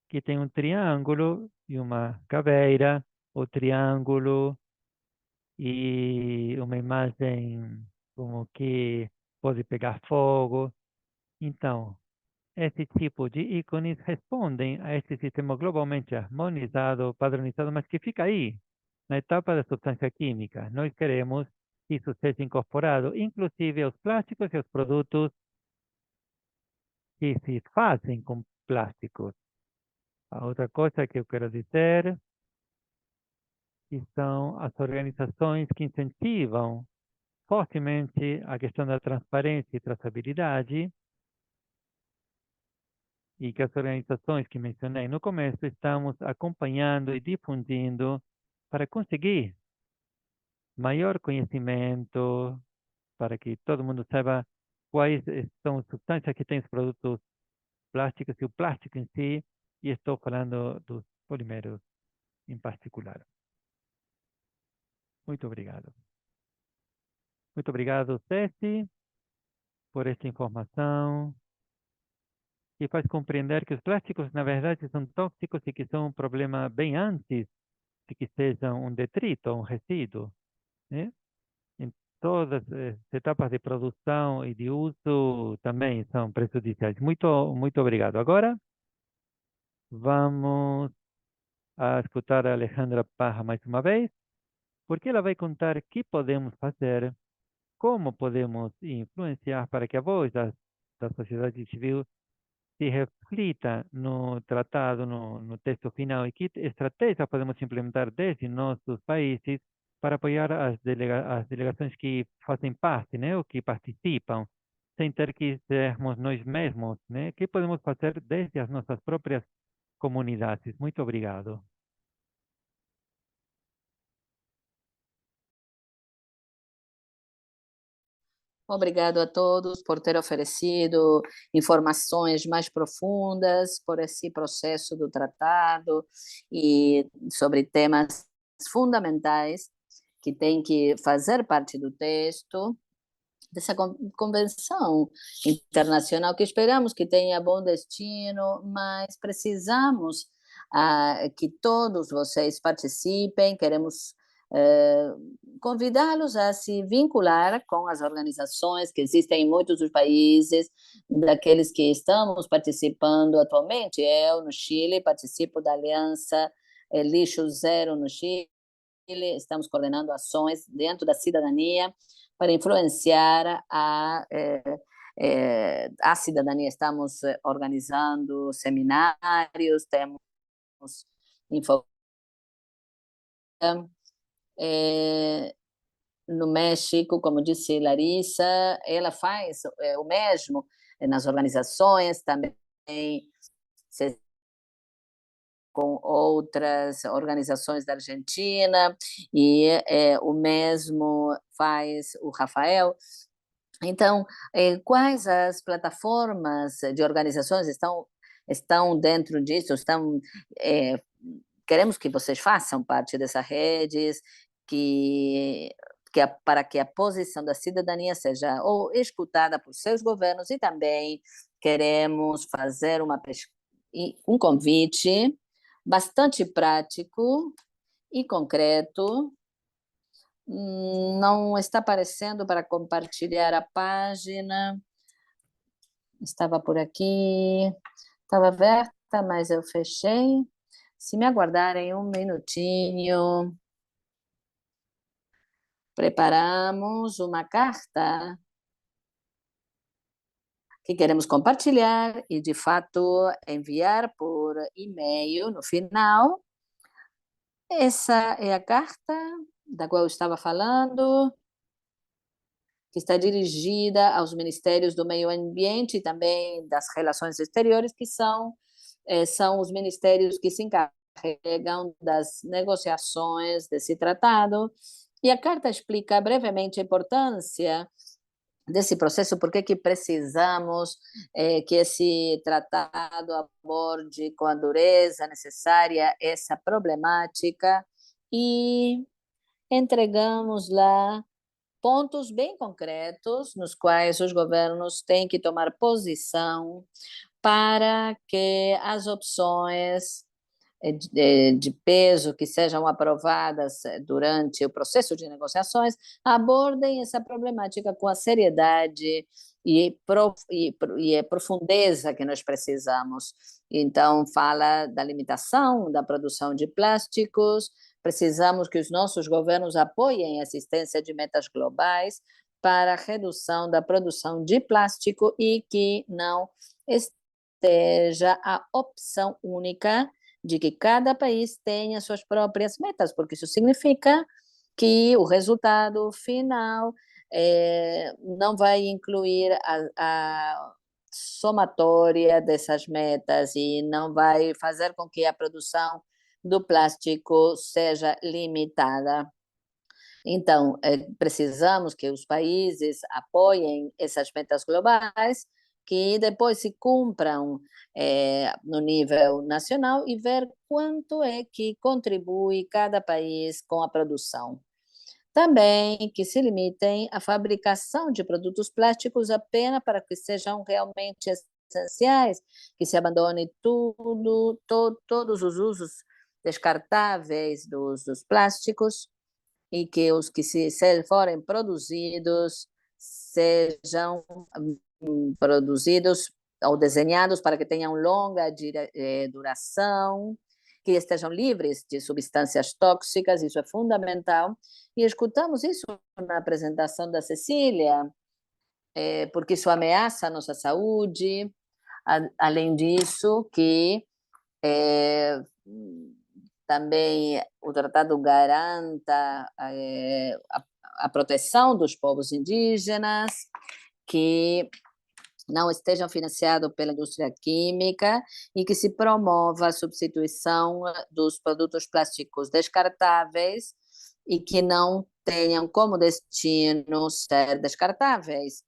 que têm um triângulo e uma caveira, o triângulo e uma imagem como que pode pegar fogo. Então, esse tipo de ícones respondem a este sistema globalmente harmonizado, padronizado, mas que fica aí, na etapa da substância química. Nós queremos que isso seja incorporado, inclusive aos plásticos e aos produtos que se fazem com plásticos. A outra coisa que eu quero dizer que são as organizações que incentivam fortemente a questão da transparência e traçabilidade, e que as organizações que mencionei no começo estamos acompanhando e difundindo para conseguir maior conhecimento, para que todo mundo saiba quais são as substâncias que têm os produtos plásticos e o plástico em si, e estou falando dos polímeros em particular. Muito obrigado. Muito obrigado, Ceci, por esta informação, que faz compreender que os plásticos, na verdade, são tóxicos e que são um problema bem antes de que sejam um detrito, um resíduo, né? Em todas as etapas de produção e de uso também são prejudiciais. Muito obrigado. Agora vamos a escutar a Alejandra Parra mais uma vez, porque ela vai contar o que podemos fazer, como podemos influenciar para que a voz da sociedade civil se reflita no tratado, no texto final, e que estratégias podemos implementar desde nossos países para apoiar as delegações que fazem parte, né, ou que participam, sem ter que sermos nós mesmos, né? O que podemos fazer desde as nossas próprias comunidades? Muito obrigado. Obrigado a todos por ter oferecido informações mais profundas por esse processo do tratado e sobre temas fundamentais que têm que fazer parte do texto dessa convenção internacional que esperamos que tenha bom destino, mas precisamos que todos vocês participem, queremos convidá-los a se vincular com as organizações que existem em muitos dos países, daqueles que estamos participando atualmente. Eu, no Chile, participo da Aliança Lixo Zero no Chile, estamos coordenando ações dentro da cidadania para influenciar a cidadania. Estamos organizando seminários, temos info, no México, como disse Larissa, ela faz o mesmo nas organizações, também com outras organizações da Argentina, e o mesmo faz o Rafael. Então, quais as plataformas de organizações estão dentro disso? Queremos que vocês façam parte dessas redes, para que a posição da cidadania seja ou escutada por seus governos, e também queremos fazer um convite bastante prático, e concreto. Não está aparecendo para compartilhar a página. Estava por aqui, estava aberta, mas eu fechei. Se me aguardarem um minutinho, preparamos uma carta que queremos compartilhar e, de fato, enviar por e-mail no final. Essa é a carta da qual eu estava falando, que está dirigida aos ministérios do meio ambiente e também das relações exteriores, que são os ministérios que se encarregam das negociações desse tratado. E a carta explica brevemente a importância desse processo, por que precisamos que esse tratado aborde com a dureza necessária essa problemática, e entregamos lá pontos bem concretos nos quais os governos têm que tomar posição para que as opções de peso que sejam aprovadas durante o processo de negociações abordem essa problemática com a seriedade e a profundeza que nós precisamos. Então, fala da limitação da produção de plásticos. Precisamos que os nossos governos apoiem a existência de metas globais para a redução da produção de plástico e que não esteja a opção única de que cada país tenha suas próprias metas, porque isso significa que o resultado final não vai incluir a somatória dessas metas e não vai fazer com que a produção do plástico seja limitada. Então, precisamos que os países apoiem essas metas globais, que depois se cumpram no nível nacional e ver quanto é que contribui cada país com a produção. Também que se limitem à fabricação de produtos plásticos apenas para que sejam realmente essenciais, que se abandone todos os usos descartáveis dos plásticos, e que os que se forem produzidos sejam produzidos ou desenhados para que tenham longa duração, que estejam livres de substâncias tóxicas, isso é fundamental. E escutamos isso na apresentação da Cecília, porque isso ameaça a nossa saúde. Além disso, que também o tratado garanta a proteção dos povos indígenas, que não estejam financiados pela indústria química e que se promova a substituição dos produtos plásticos descartáveis e que não tenham como destino ser descartáveis,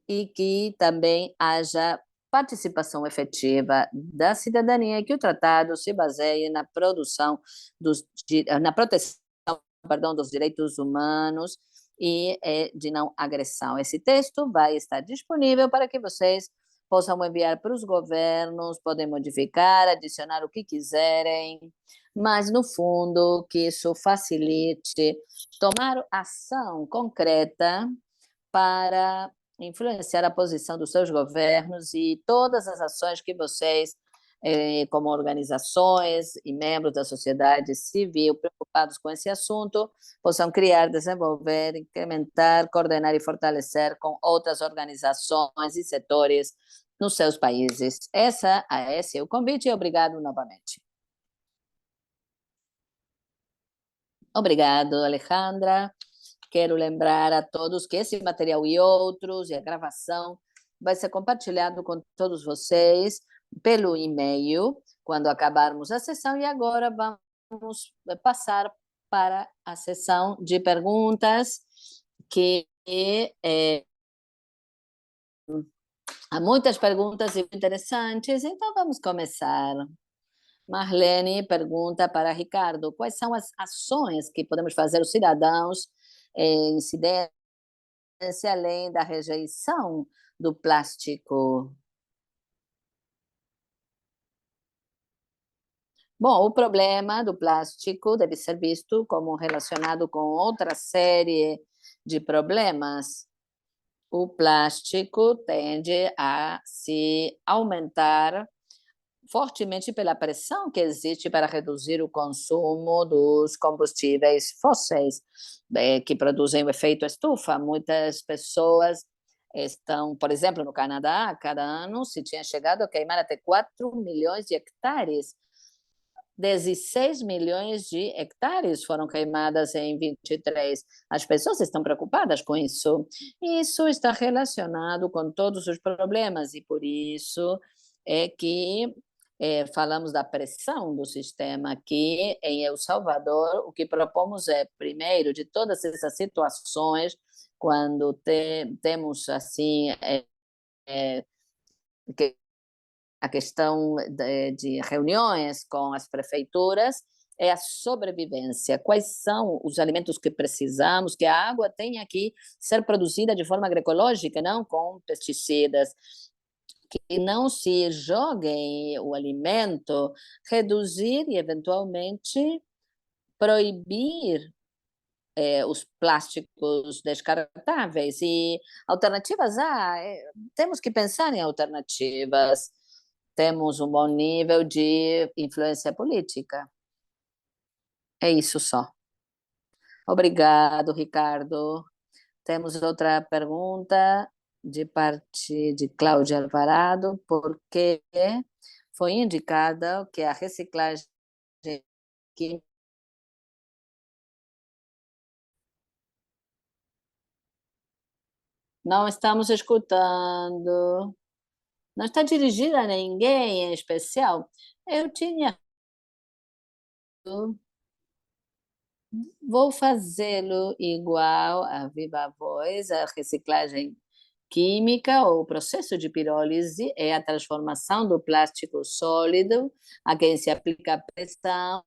e que também haja participação efetiva da cidadania e que o tratado se baseie na na proteção, perdão, dos direitos humanos e de não agressão. Esse texto vai estar disponível para que vocês possam enviar para os governos, podem modificar, adicionar o que quiserem, mas, no fundo, que isso facilite tomar ação concreta para influenciar a posição dos seus governos e todas as ações que vocês, como organizações e membros da sociedade civil preocupados com esse assunto, possam criar, desenvolver, incrementar, coordenar e fortalecer com outras organizações e setores nos seus países. Esse é o convite e obrigado novamente. Obrigado, Alejandra. Quero lembrar a todos que esse material e outros, e a gravação, vai ser compartilhado com todos vocês pelo e-mail quando acabarmos a sessão. E agora vamos passar para a sessão de perguntas, que há muitas perguntas interessantes, então vamos começar. Marlene pergunta para Ricardo: quais são as ações que podemos fazer os cidadãos em incidência além da rejeição do plástico? Bom, o problema do plástico deve ser visto como relacionado com outra série de problemas. O plástico tende a se aumentar fortemente pela pressão que existe para reduzir o consumo dos combustíveis fósseis, que produzem o efeito estufa. Muitas pessoas estão, por exemplo, no Canadá, cada ano se tinha chegado a queimar até 4 milhões de hectares. 16 milhões de hectares foram queimadas em 23. As pessoas estão preocupadas com isso. Isso está relacionado com todos os problemas e por isso é que falamos da pressão do sistema aqui em El Salvador. O que propomos é, primeiro, de todas essas situações, quando temos assim que a questão de reuniões com as prefeituras é a sobrevivência. Quais são os alimentos que precisamos, que a água tenha que ser produzida de forma agroecológica, não com pesticidas, que não se joguem o alimento, reduzir e, eventualmente, proibir os plásticos descartáveis e alternativas. Temos que pensar em alternativas. Temos um bom nível de influência política. É isso só. Obrigado, Ricardo. Temos outra pergunta de parte de Cláudia Alvarado, porque foi indicada que a reciclagem que não estamos escutando. Não está dirigida a ninguém em especial. Eu tinha. Vou fazê-lo igual a Viva Voz, a reciclagem química ou o processo de pirólise é a transformação do plástico sólido a quem se aplica pressão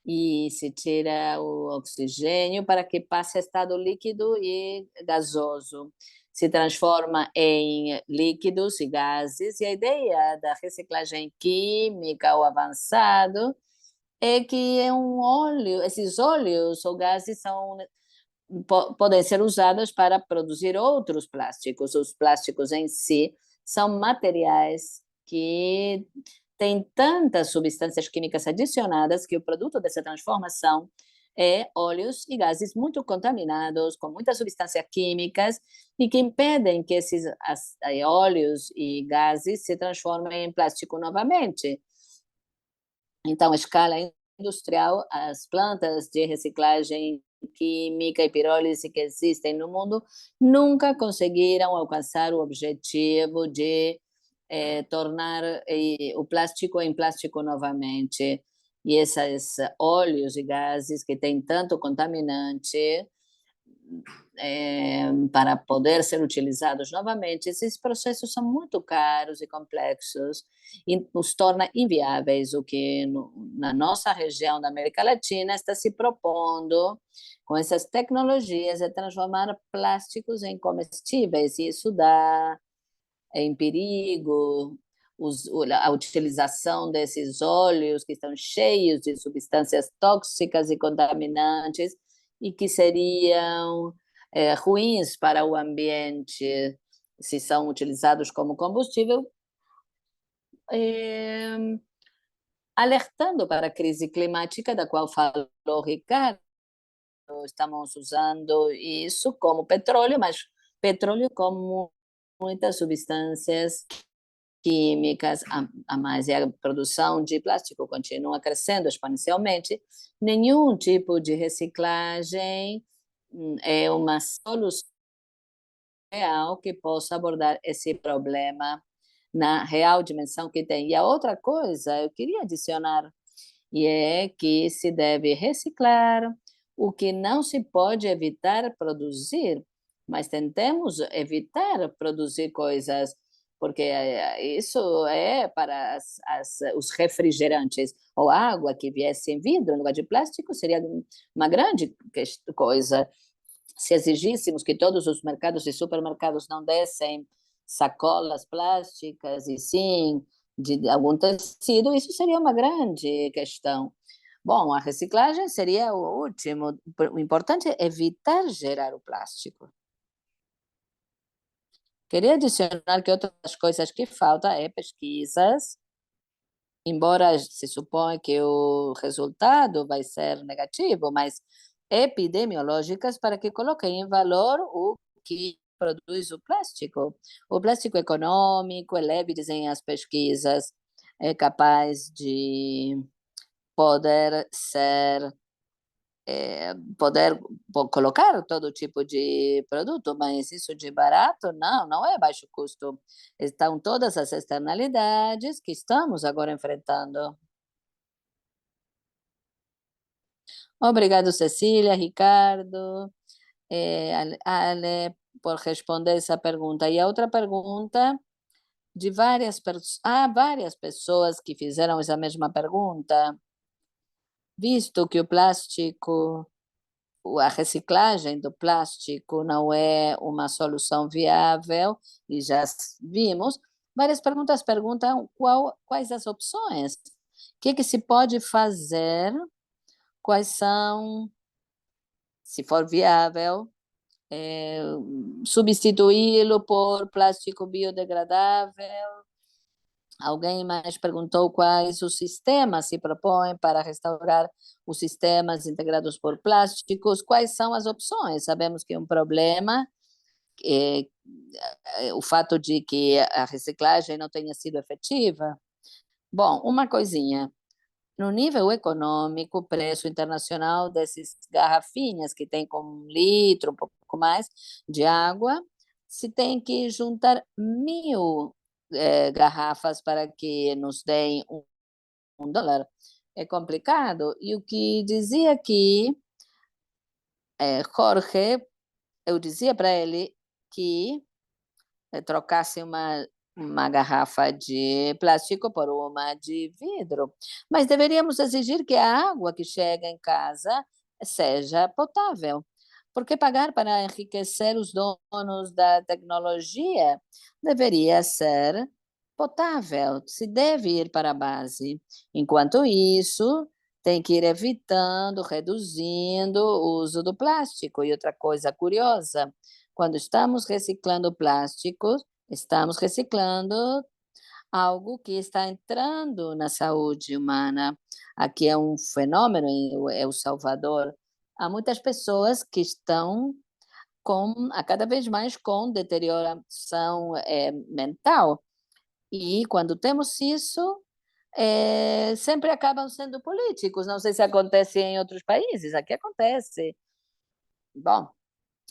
e se tira o oxigênio para que passe a estado líquido e gasoso. Se transforma em líquidos e gases, e a ideia da reciclagem química ou avançado é que é um óleo, esses óleos ou gases podem ser usados para produzir outros plásticos. Os plásticos em si são materiais que têm tantas substâncias químicas adicionadas que o produto dessa transformação é óleos e gases muito contaminados, com muitas substâncias químicas, e que impedem que esses óleos e gases se transformem em plástico novamente. Então, a escala industrial, as plantas de reciclagem química e pirólise que existem no mundo nunca conseguiram alcançar o objetivo de tornar o plástico em plástico novamente. E esses óleos e gases que têm tanto contaminante para poder ser utilizados novamente, esses processos são muito caros e complexos e nos torna inviáveis, o que na nossa região da América Latina está se propondo com essas tecnologias é transformar plásticos em comestíveis, e isso dá em perigo a utilização desses óleos que estão cheios de substâncias tóxicas e contaminantes e que seriam ruins para o ambiente se são utilizados como combustível, alertando para a crise climática da qual falou Ricardo. Estamos usando isso como petróleo, mas petróleo como muitas substâncias químicas a mais, e a produção de plástico continua crescendo exponencialmente. Nenhum tipo de reciclagem é uma solução real que possa abordar esse problema na real dimensão que tem. E a outra coisa, eu queria adicionar, e é que se deve reciclar o que não se pode evitar produzir, mas tentemos evitar produzir coisas, porque isso é para os refrigerantes ou água que viesse em vidro, no lugar de plástico, seria uma grande coisa. Se exigíssemos que todos os mercados e supermercados não dessem sacolas plásticas e sim de algum tecido, isso seria uma grande questão. Bom, a reciclagem seria o último. O importante é evitar gerar o plástico. Queria adicionar que outras coisas que faltam é pesquisas, embora se suponha que o resultado vai ser negativo, mas epidemiológicas para que coloquem em valor o que produz o plástico. O plástico econômico, eleve, dizem as pesquisas, é capaz de poder ser poder colocar todo tipo de produto, mas isso de barato, não é baixo custo. Estão todas as externalidades que estamos agora enfrentando. Obrigado, Cecília, Ricardo, Ale, por responder essa pergunta. E a outra pergunta, de várias pessoas que fizeram essa mesma pergunta, visto que o plástico a reciclagem do plástico não é uma solução viável, e já vimos, várias perguntas perguntam quais as opções, o que se pode fazer, quais são, se for viável, substituí-lo por plástico biodegradável. Alguém mais perguntou quais os sistemas se propõem para restaurar os sistemas integrados por plásticos, quais são as opções. Sabemos que um problema é, o fato de que a reciclagem não tenha sido efetiva. Bom, uma coisinha. No nível econômico, o preço internacional desses garrafinhas que tem com 1 litro, um pouco mais, de água, se tem que juntar 1.000 garrafas para que nos deem $1. É complicado. E o que dizia aqui, Jorge, eu dizia para ele que trocasse uma garrafa de plástico por uma de vidro. Mas deveríamos exigir que a água que chega em casa seja potável. Por que pagar para enriquecer os donos da tecnologia? Deveria ser potável, se deve ir para a base. Enquanto isso, tem que ir evitando, reduzindo o uso do plástico. E outra coisa curiosa, quando estamos reciclando plásticos, estamos reciclando algo que está entrando na saúde humana. Aqui é um fenômeno em El Salvador. Há muitas pessoas que estão a cada vez mais com deterioração mental. E quando temos isso, sempre acabam sendo políticos. Não sei se acontece em outros países, aqui acontece. Bom,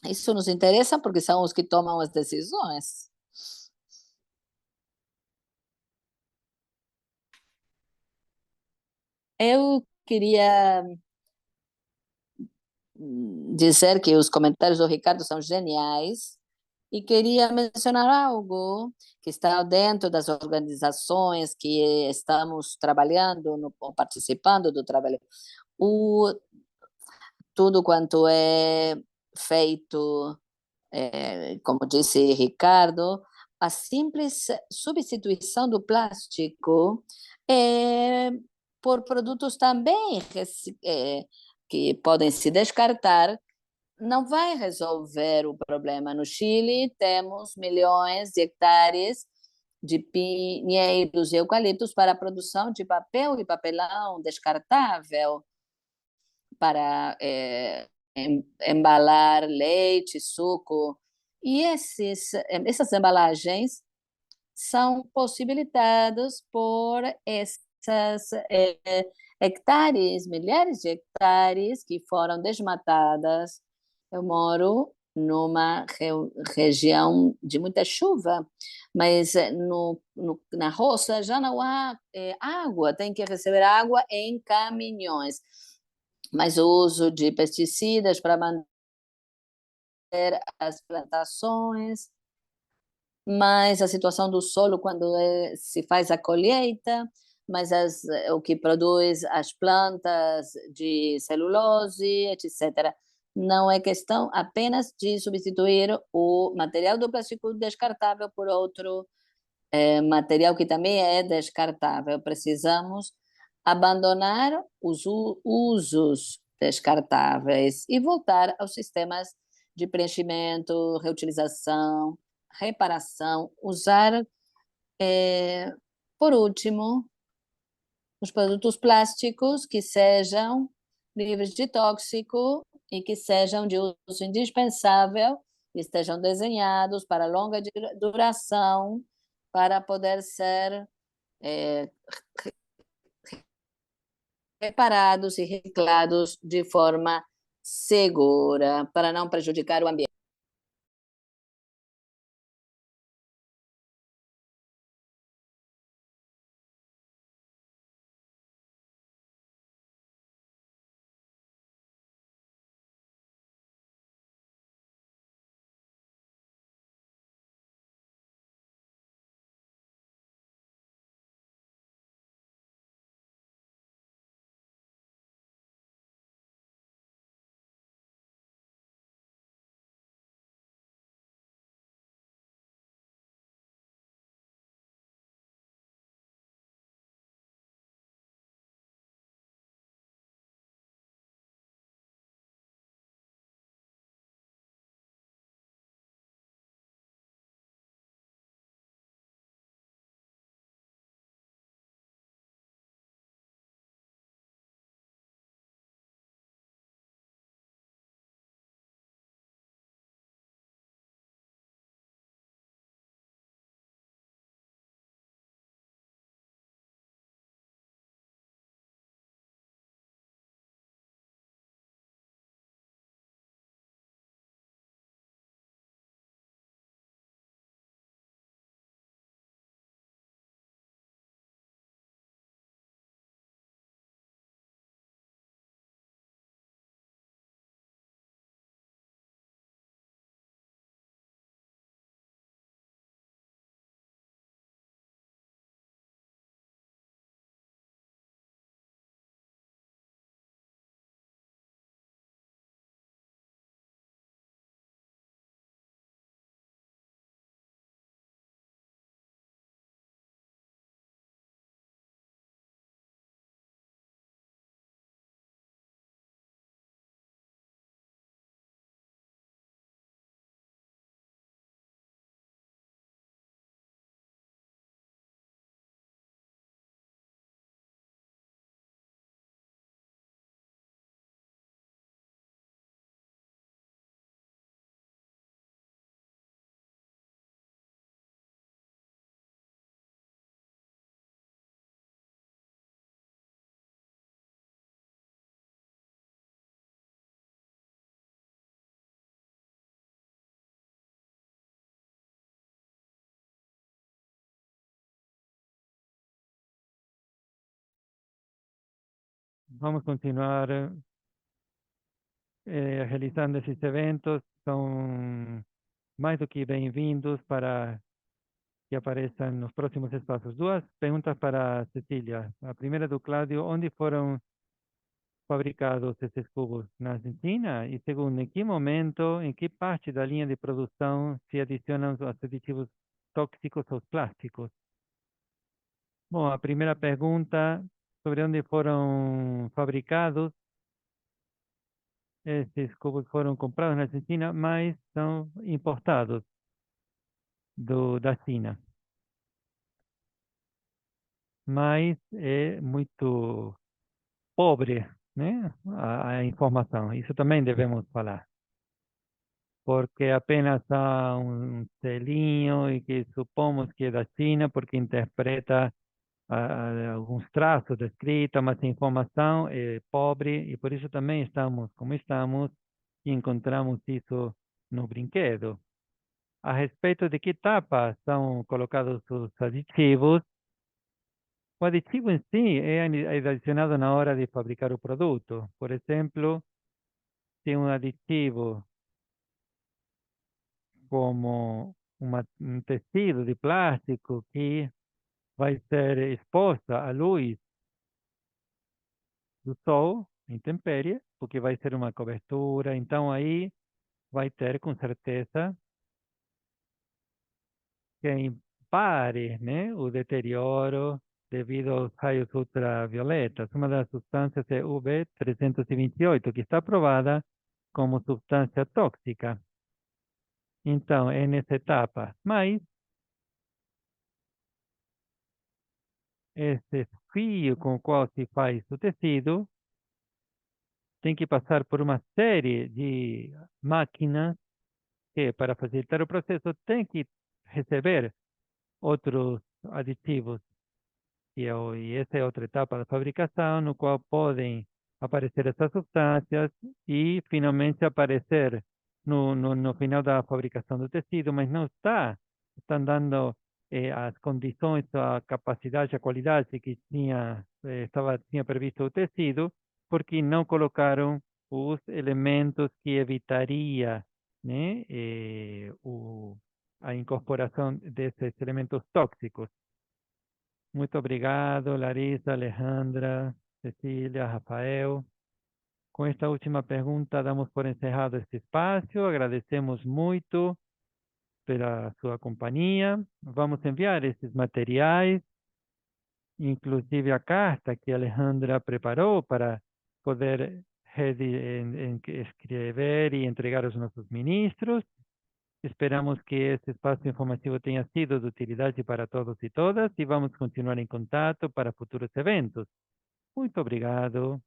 isso nos interessa porque são os que tomam as decisões. Eu queria dizer que os comentários do Ricardo são geniais e queria mencionar algo que está dentro das organizações que estamos trabalhando, ou participando do trabalho. Tudo quanto é feito, como disse Ricardo, a simples substituição do plástico por produtos também que podem se descartar não vai resolver o problema. No Chile, temos milhões de hectares de pinheiros e eucaliptos para a produção de papel e papelão descartável, para embalar leite, suco. E essas embalagens são possibilitadas por essas hectares, milhares de hectares que foram desmatadas. Eu moro numa região de muita chuva, mas na roça já não há água, tem que receber água em caminhões. Mas o uso de pesticidas para manter as plantações, mas a situação do solo quando se faz a colheita, mas o que produz as plantas de celulose, etc. Não é questão apenas de substituir o material do plástico descartável por outro material que também é descartável. Precisamos abandonar os usos descartáveis e voltar aos sistemas de preenchimento, reutilização, reparação, usar, por último, os produtos plásticos que sejam livres de tóxico e que sejam de uso indispensável, e estejam desenhados para longa duração, para poder ser é, reparados e reciclados de forma segura, para não prejudicar o ambiente. Vamos continuar realizando esses eventos. São mais do que bem-vindos para que apareçam nos próximos espaços. Duas perguntas para Cecília. A primeira do Cláudio: onde foram fabricados esses cubos? Na Argentina? E segundo, em que momento, em que parte da linha de produção se adicionam os aditivos tóxicos aos plásticos? Bom, a primeira pergunta sobre onde foram fabricados. Esses cubos foram comprados na Argentina, mas são importados da China. Mas é muito pobre, né, a informação. Isso também devemos falar, porque apenas há um selinho e que supomos que é da China, porque interpreta alguns traços da escrita, mas a informação é pobre e por isso também estamos como estamos e encontramos isso no brinquedo. A respeito de que etapa são colocados os aditivos, o aditivo em si é adicionado na hora de fabricar o produto. Por exemplo, se um aditivo como um tecido de plástico que vai ser exposta à luz do sol, intempérie, porque vai ser uma cobertura, então aí vai ter com certeza que pare, né, o deterioro devido aos raios ultravioletas. Uma das substâncias é UV328, que está aprovada como substância tóxica. Então, é nessa etapa. Mas esse fio com o qual se faz o tecido tem que passar por uma série de máquinas que, para facilitar o processo, tem que receber outros aditivos. E essa é outra etapa da fabricação, no qual podem aparecer essas substâncias e finalmente aparecer no final da fabricação do tecido, mas não estão dando as condições, a capacidade, a qualidade que tinha previsto o tecido, porque não colocaram os elementos que evitaria, né, a incorporação desses elementos tóxicos. Muito obrigado, Larissa, Alejandra, Cecília, Rafael. Com esta última pergunta, damos por encerrado este espaço. Agradecemos muito pela sua companhia. Vamos enviar esses materiais, inclusive a carta que a Alejandra preparou para poder escrever e entregar aos nossos ministros. Esperamos que este espaço informativo tenha sido de utilidade para todos e todas e vamos continuar em contato para futuros eventos. Muito obrigado.